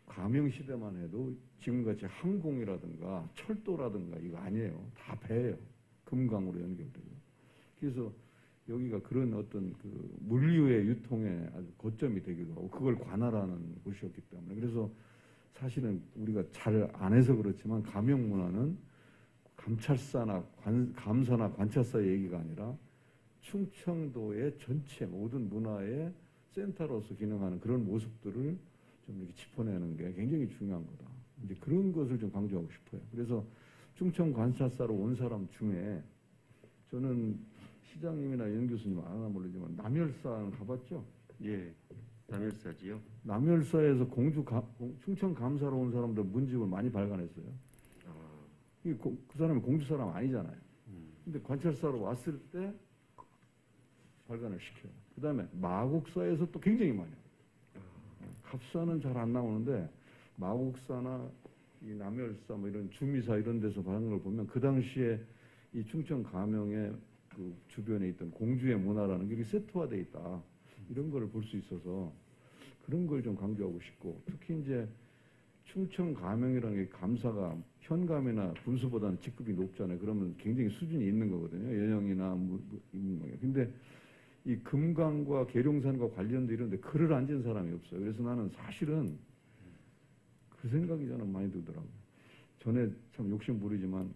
가명 시대만 해도 지금같이 항공이라든가 철도라든가 이거 아니에요. 다 배예요. 금강으로 연결되고. 그래서 여기가 그런 어떤 그 물류의 유통의 아주 거점이 되기도 하고 그걸 관할하는 곳이었기 때문에 그래서 사실은 우리가 잘 안 해서 그렇지만 가명 문화는 감찰사나 감사나 관찰사의 얘기가 아니라 충청도의 전체 모든 문화의 센터로서 기능하는 그런 모습들을 좀 이렇게 짚어내는 게 굉장히 중요한 거다. 이제 그런 것을 좀 강조하고 싶어요. 그래서 충청 관찰사로 온 사람 중에 저는 시장님이나 연 교수님 아나 모르지만 남열사는 가봤죠? 예, 남열사지요. 남열사에서 충청 감사로 온 사람들 문집을 많이 발간했어요. 그 사람이 공주 사람 아니잖아요. 근데 관찰사로 왔을 때 발간을 시켜요. 그 다음에 마곡사에서 또 굉장히 많이 해요. 갑사는 잘 안 나오는데 마곡사나 이 남열사 뭐 이런 주미사 이런 데서 발간 걸 보면 그 당시에 이 충청 가명의 그 주변에 있던 공주의 문화라는 게 세트화되어 있다. 이런 걸 볼 수 있어서 그런 걸 좀 강조하고 싶고 특히 이제 충청 가명이라는 게 감사가 현감이나 군수보다는 직급이 높잖아요. 그러면 굉장히 수준이 있는 거거든요. 연영이나 근데 이 금강과 계룡산과 관련돼 이런데 글을 안 진 사람이 없어요. 그래서 나는 사실은 그 생각이 저는 많이 들더라고요. 전에 참 욕심 부리지만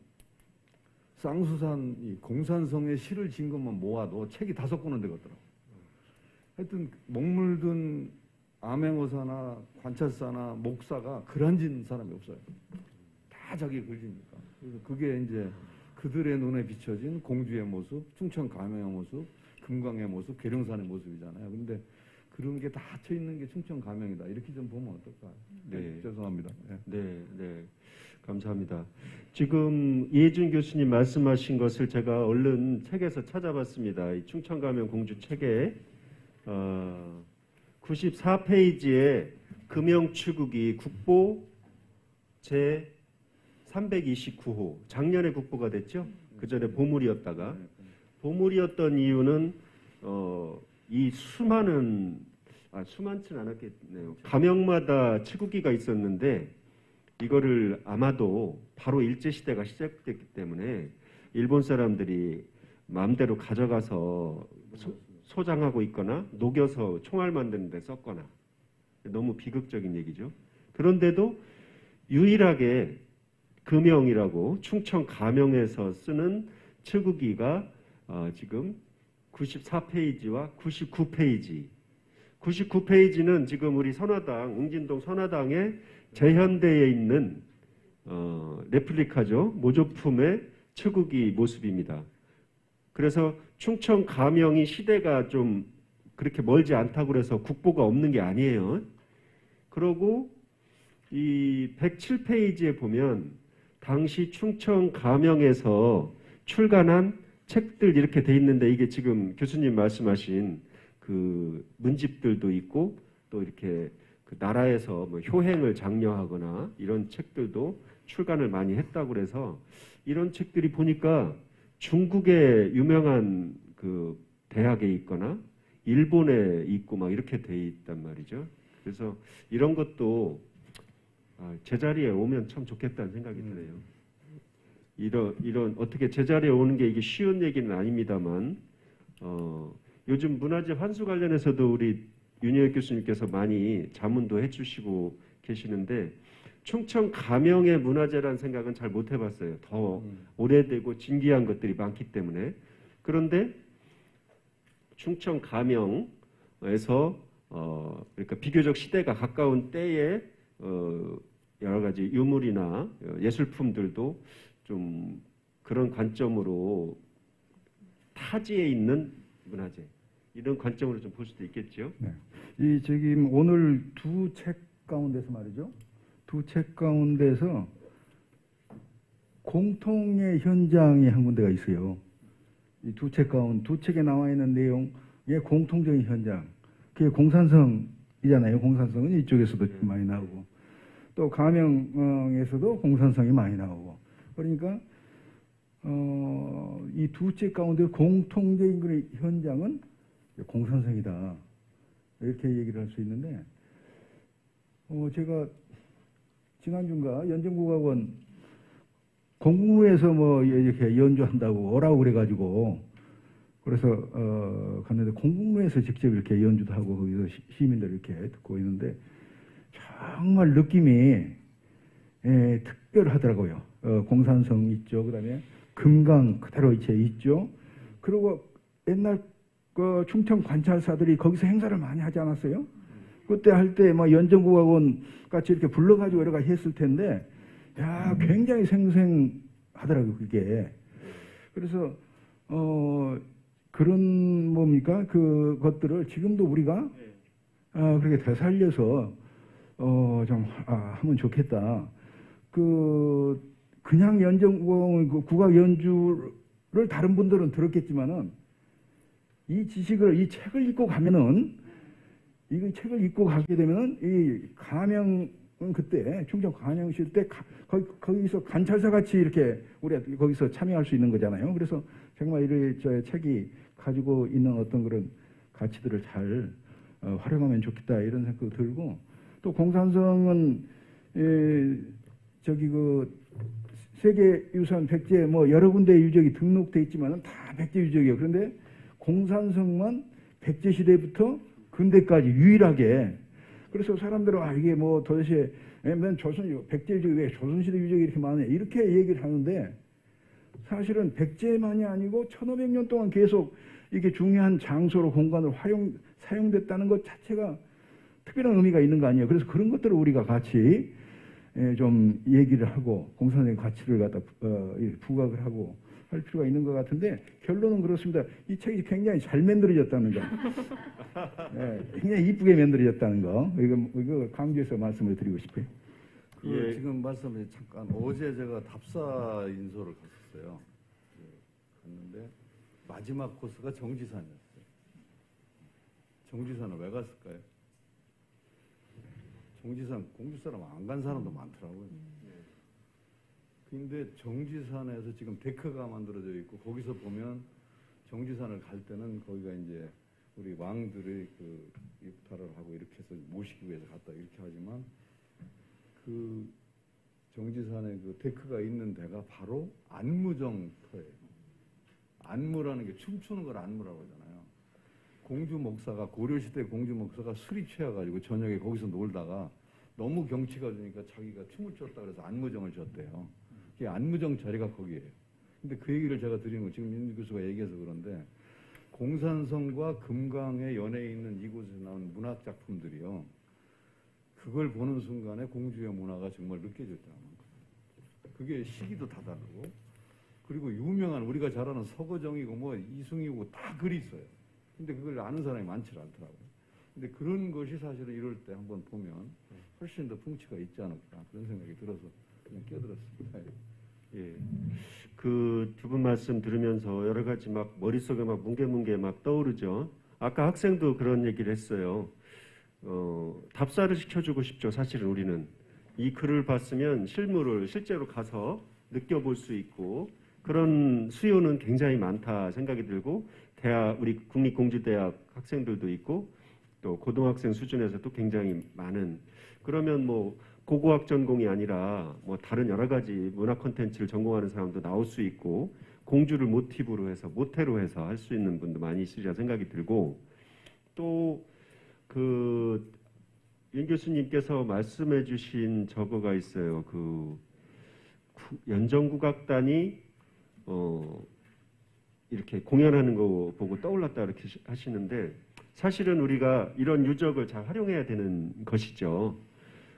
쌍수산 이 공산성의 시를 진 것만 모아도 책이 5권은 되겠더라고요. 하여튼 먹물든 암행어사나 관찰사나 목사가 글 안 진 사람이 없어요. 다 자기 글지니까. 그래서 그게 이제 그들의 눈에 비춰진 공주의 모습, 충청 가명의 모습, 금강의 모습, 계룡산의 모습이잖아요. 근데 그런 게 다 합쳐 있는 게 충청 가명이다. 이렇게 좀 보면 어떨까? 네, 죄송합니다. 네. 감사합니다. 지금 이혜준 교수님 말씀하신 것을 제가 얼른 책에서 찾아봤습니다. 이 충청가명 공주 책에 94페이지에 금영추국이 국보 제 329호 작년에 국보가 됐죠. 그 전에 보물이었다가 보물이었던 이유는 이 수많지는 않았겠네요. 가명마다 치국기가 있었는데 이거를 아마도 바로 일제시대가 시작됐기 때문에 일본 사람들이 마음대로 가져가서 소장하고 있거나 녹여서 총알 만드는 데 썼거나 너무 비극적인 얘기죠. 그런데도 유일하게 금영이라고 충청 가명에서 쓰는 치국기가 지금 94페이지와 99페이지 99페이지는 지금 우리 선화당, 웅진동 선화당의 제현대에 있는 레플리카죠. 모조품의 처국이 모습입니다. 그래서 충청 가명이 시대가 좀 그렇게 멀지 않다고 그래서 국보가 없는 게 아니에요. 그러고 이 107페이지에 보면 당시 충청 가명에서 출간한 책들 이렇게 돼 있는데 이게 지금 교수님 말씀하신 그 문집들도 있고 또 이렇게 그 나라에서 뭐 효행을 장려하거나 이런 책들도 출간을 많이 했다고 그래서 이런 책들이 보니까 중국의 유명한 그 대학에 있거나 일본에 있고 막 이렇게 돼 있단 말이죠. 그래서 이런 것도 제자리에 오면 참 좋겠다는 생각이 드네요. 이런 어떻게 제자리에 오는 게 이게 쉬운 얘기는 아닙니다만 요즘 문화재 환수 관련해서도 우리 윤여익 교수님께서 많이 자문도 해주시고 계시는데 충청 가명의 문화재라는 생각은 잘 못 해봤어요. 더 오래되고 진귀한 것들이 많기 때문에. 그런데 충청 가명에서 그러니까 비교적 시대가 가까운 때에 여러 가지 유물이나 예술품들도 좀 그런 관점으로 타지에 있는 문화재 이런 관점으로 좀 볼 수도 있겠죠. 네. 이 저기 오늘 두 책 가운데서 말이죠. 두 책 가운데서 공통의 현장이 한 군데가 있어요. 이 두 책 가운데 두 책에 나와 있는 내용의 공통적인 현장. 그게 공산성이잖아요. 공산성은 이쪽에서도 많이 나오고 또 가명에서도 공산성이 많이 나오고 그러니까 이 두 책 가운데 공통적인 그 현장은 공산성이다 이렇게 얘기를 할 수 있는데 제가 지난주인가 연정국악원 공무에서 뭐 이렇게 연주한다고 오라고 그래가지고 그래서 갔는데 공무에서 직접 이렇게 연주도 하고 거기서 시민들 이렇게 듣고 있는데 정말 느낌이 특별하더라고요. 공산성 있죠. 그다음에 금강 그대로 이제 있죠. 그리고 옛날 그 충청 관찰사들이 거기서 행사를 많이 하지 않았어요? 그때 할 때 막 연정국악원 같이 이렇게 불러가지고 여러 가지 했을 텐데, 야 굉장히 생생하더라고요 그게. 그래서 그런 뭡니까 그 것들을 지금도 우리가 그렇게 되살려서 좀 하면 좋겠다. 그냥 연정국악원 국악 연주를 다른 분들은 들었겠지만은 이 지식을 이 책을 읽고 가면은 이 책을 읽고 가게 되면은 이 가명은 그때 충청 가명실 때 거기서 관찰사 같이 이렇게 우리가 거기서 참여할 수 있는 거잖아요. 그래서 정말 이 책이 가지고 있는 어떤 그런 가치들을 잘 활용하면 좋겠다 이런 생각도 들고 또 공산성은 저기 그 세계유산 백제 뭐 여러 군데 유적이 등록돼 있지만은 다 백제 유적이에요. 그런데 공산성만 백제 시대부터 근대까지 유일하게 그래서 사람들은 이게 뭐 도대체 맨 조선 백제 유적이 왜 조선시대 유적이 이렇게 많냐 이렇게 얘기를 하는데 사실은 백제만이 아니고 1500년 동안 계속 이게 중요한 장소로 공간으로 사용됐다는 것 자체가 특별한 의미가 있는 거 아니에요. 그래서 그런 것들을 우리가 같이 좀 얘기를 하고 공산적인 가치를 갖다 부각을 하고 할 필요가 있는 것 같은데 결론은 그렇습니다. 이 책이 굉장히 잘 만들어졌다는 거, 굉장히 이쁘게 만들어졌다는 거 이거 강조해서 말씀을 드리고 싶어요. 지금 말씀을 잠깐 어제 제가 답사 인솔을 갔었어요. 갔는데 마지막 코스가 정지산이었어요. 정지산을 왜 갔을까요? 정지산 공주 사람 안 간 사람도 많더라고요. 근데 정지산에서 지금 데크가 만들어져 있고 거기서 보면 정지산을 갈 때는 거기가 이제 우리 왕들의 그 입타를 하고 이렇게 해서 모시기 위해서 갔다 이렇게 하지만 그 정지산에 그 데크가 있는 데가 바로 안무정터예요. 안무라는 게 춤추는 걸 안무라고 하잖아요. 공주 목사가 고려시대 공주 목사가 술이 취해가지고 저녁에 거기서 놀다가 너무 경치가 좋으니까 자기가 춤을 췄다 그래서 안무정을 췄대요. 그게 안무정 자리가 거기예요. 근데 그 얘기를 제가 드리는 거 지금 윤 교수가 얘기해서 그런데 공산성과 금강의 연에 있는 이곳에서 나온 문화 문학 작품들이요. 그걸 보는 순간에 공주의 문화가 정말 느껴졌다는 거예요. 그게 시기도 다 다르고, 그리고 유명한 우리가 잘 아는 서거정이고 뭐 이승이고 다 글이 있어요. 근데 그걸 아는 사람이 많지 않더라고요. 근데 그런 것이 사실은 이럴 때 한번 보면 훨씬 더 풍치가 있지 않을까 그런 생각이 들어서 그냥 끼어들었습니다. 예. 그 두 분 말씀 들으면서 여러 가지 막 머릿속에 막 뭉게뭉게 막 떠오르죠. 아까 학생도 그런 얘기를 했어요. 답사를 시켜주고 싶죠. 사실은 우리는 이 글을 봤으면 실물을 실제로 가서 느껴볼 수 있고 그런 수요는 굉장히 많다 생각이 들고 우리 국립공주대학 학생들도 있고 또 고등학생 수준에서도 굉장히 많은 그러면 뭐 고고학 전공이 아니라 뭐 다른 여러 가지 문화 콘텐츠를 전공하는 사람도 나올 수 있고 공주를 모티브로 해서 모태로 해서 할 수 있는 분도 많이 있으리라 생각이 들고 또 그 윤 교수님께서 말씀해 주신 저거가 있어요. 그 연정국악단이 이렇게 공연하는 거 보고 떠올랐다 이렇게 하시는데 사실은 우리가 이런 유적을 잘 활용해야 되는 것이죠.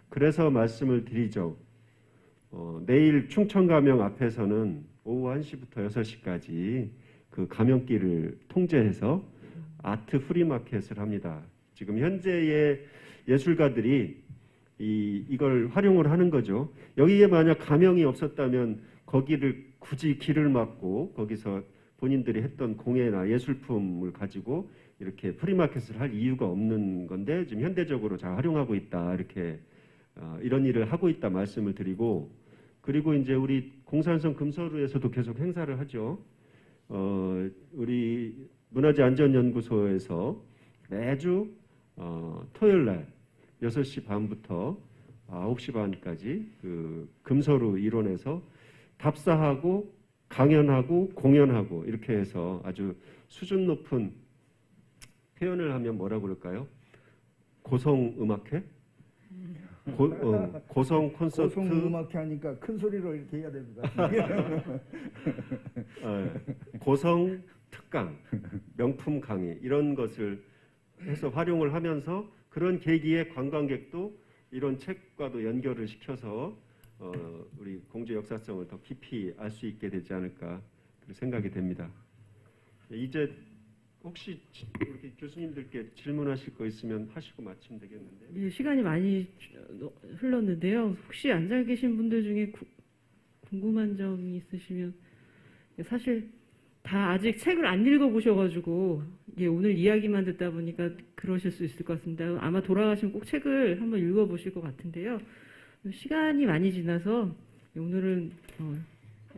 그래서 말씀을 드리죠. 내일 충청가명 앞에서는 오후 1시부터 6시까지 그 가명길을 통제해서 아트 프리마켓을 합니다. 지금 현재의 예술가들이 이걸 활용을 하는 거죠. 여기에 만약 가명이 없었다면 거기를 굳이 길을 막고 거기서 본인들이 했던 공예나 예술품을 가지고 이렇게 프리마켓을 할 이유가 없는 건데 지금 현대적으로 잘 활용하고 있다 이렇게 이런 일을 하고 있다 말씀을 드리고 그리고 이제 우리 공산성 금서루에서도 계속 행사를 하죠. 우리 문화재안전연구소에서 매주 토요일 날 6시 반부터 9시 반까지 그 금서루 일원에서 답사하고 강연하고 공연하고 이렇게 해서 아주 수준 높은 표현을 하면 뭐라고 그럴까요? 고성음악회? 고성 콘서트 고성음악회 하니까 큰 소리로 이렇게 해야 됩니다. 같은데. 고성 특강, 명품 강의 이런 것을 해서 활용을 하면서 그런 계기에 관광객도 이런 책과도 연결을 시켜서 우리 공주 역사성을 더 깊이 알 수 있게 되지 않을까 그런 생각이 됩니다. 이제 혹시 이렇게 교수님들께 질문하실 거 있으면 하시고 마치면 되겠는데. 예, 시간이 많이 흘렀는데요. 혹시 앉아 계신 분들 중에 궁금한 점이 있으시면 사실 다 아직 책을 안 읽어보셔가지고 오늘 이야기만 듣다 보니까 그러실 수 있을 것 같습니다. 아마 돌아가시면 꼭 책을 한번 읽어보실 것 같은데요. 시간이 많이 지나서 오늘은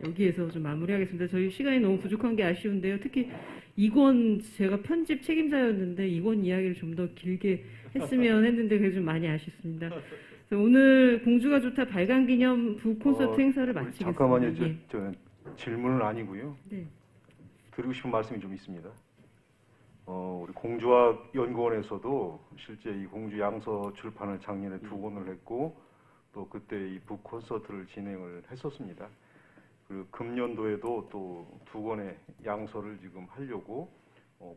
여기에서 좀 마무리하겠습니다. 저희 시간이 너무 부족한 게 아쉬운데요. 특히 이권 제가 편집 책임자였는데 이권 이야기를 좀 더 길게 했으면 했는데 그게 좀 많이 아쉽습니다. 그래서 오늘 공주가 좋다 발간기념 북콘서트 행사를 마치겠습니다. 잠깐만요. 예. 저 질문은 아니고요. 네. 드리고 싶은 말씀이 좀 있습니다. 우리 공주학 연구원에서도 실제 이 공주 양서 출판을 작년에 2권을 했고 또 그때 이 북 콘서트를 진행을 했었습니다. 그리고 금년도에도 또 2권의 양서를 지금 하려고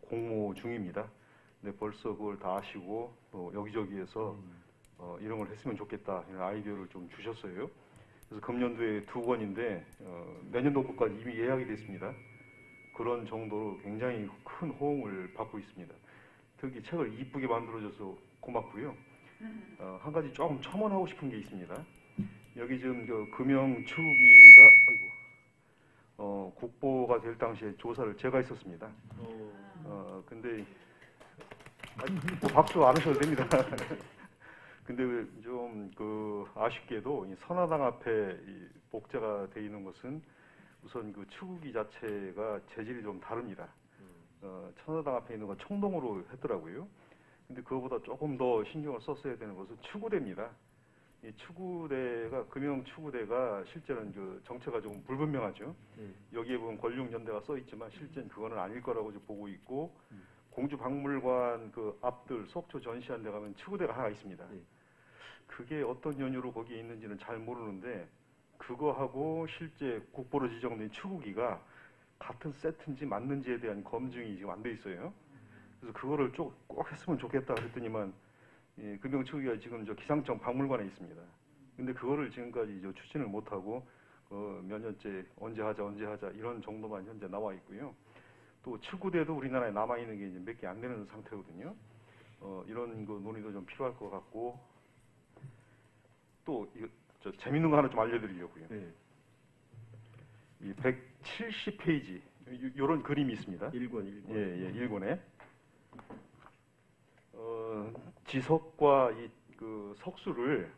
공모 중입니다. 근데 벌써 그걸 다 아시고 또 여기저기에서 이런 걸 했으면 좋겠다 이런 아이디어를 좀 주셨어요. 그래서 금년도에 2권인데 내년도까지 이미 예약이 됐습니다. 그런 정도로 굉장히 큰 호응을 받고 있습니다. 특히 책을 이쁘게 만들어줘서 고맙고요. 한 가지 조금 첨언하고 싶은 게 있습니다. 여기 지금 금영 추구기가 국보가 될 당시에 조사를 제가 했었습니다. 근데 박수 안 하셔도 됩니다. 근데 좀 아쉽게도 이 선화당 앞에 이 복제가 돼 있는 것은 우선 그 추구기 자체가 재질이 좀 다릅니다. 천화당 앞에 있는 건 청동으로 했더라고요. 근데 그거보다 조금 더 신경을 썼어야 되는 것은 추구대입니다. 이 추구대가 금영 추구대가 실제는 그 정체가 조금 불분명하죠. 여기에 보면 권룡연대가 써 있지만 실제는 그거는 아닐 거라고 보고 있고 공주박물관 그 앞들 속초 전시한 데 가면 추구대가 하나 있습니다. 그게 어떤 연유로 거기에 있는지는 잘 모르는데 그거하고 실제 국보로 지정된 추구기가 같은 세트인지 맞는지에 대한 검증이 지금 안 돼 있어요. 그래서 그거를 꼭 했으면 좋겠다 그랬더니만 금병초기가 지금 저 기상청 박물관에 있습니다. 근데 그거를 지금까지 추진을 못하고 몇 년째 언제 하자 이런 정도만 현재 나와 있고요. 또 칠구대도 우리나라에 남아 있는 게 이제 몇 개 안 되는 상태거든요. 이런 거 논의도 좀 필요할 것 같고 또 저 재밌는 거 하나 좀 알려드리려고요. 이 170페이지 이런 그림이 있습니다. 1권. 예, 1권에 지석과 그 석수를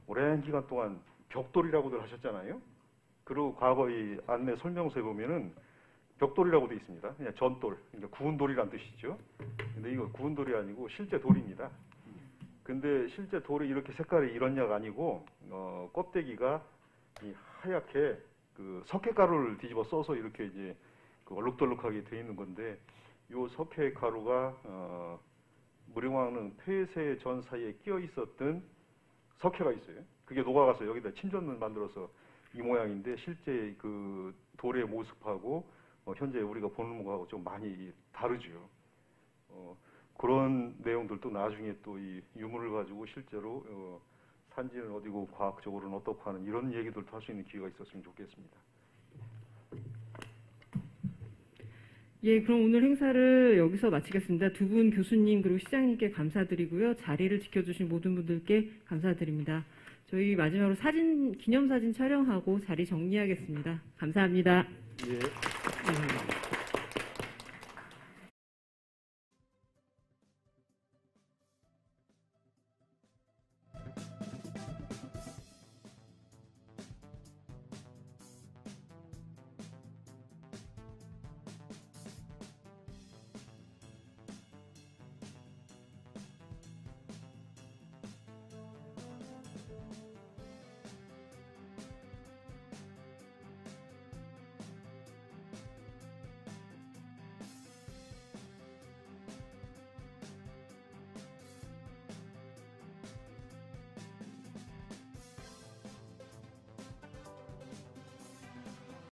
오랜 기간 동안 벽돌이라고들 하셨잖아요. 그리고 과거 이 안내 설명서에 보면은 벽돌이라고 되어 있습니다. 그냥 전돌, 그러니까 구운 돌이란 뜻이죠. 근데 이거 구운 돌이 아니고 실제 돌입니다. 근데 실제 돌이 이렇게 색깔이 이런냐가 아니고 껍데기가 이 하얗게 그 석회가루를 뒤집어 써서 이렇게 이제 그 얼룩덜룩하게 되어 있는 건데 이 석회가루가 무령왕릉 폐쇄 전 사이에 끼어 있었던 석회가 있어요. 그게 녹아가서 여기다 침전을 만들어서 이 모양인데 실제 그 돌의 모습하고 현재 우리가 보는 거하고 좀 많이 다르죠. 그런 내용들도 나중에 또 이 유물을 가지고 실제로 산지는 어디고 과학적으로는 어떻고 하는 이런 얘기들도 할 수 있는 기회가 있었으면 좋겠습니다. 예, 그럼 오늘 행사를 여기서 마치겠습니다. 두 분 교수님 그리고 시장님께 감사드리고요. 자리를 지켜주신 모든 분들께 감사드립니다. 저희 마지막으로 기념사진 촬영하고 자리 정리하겠습니다. 감사합니다. 예.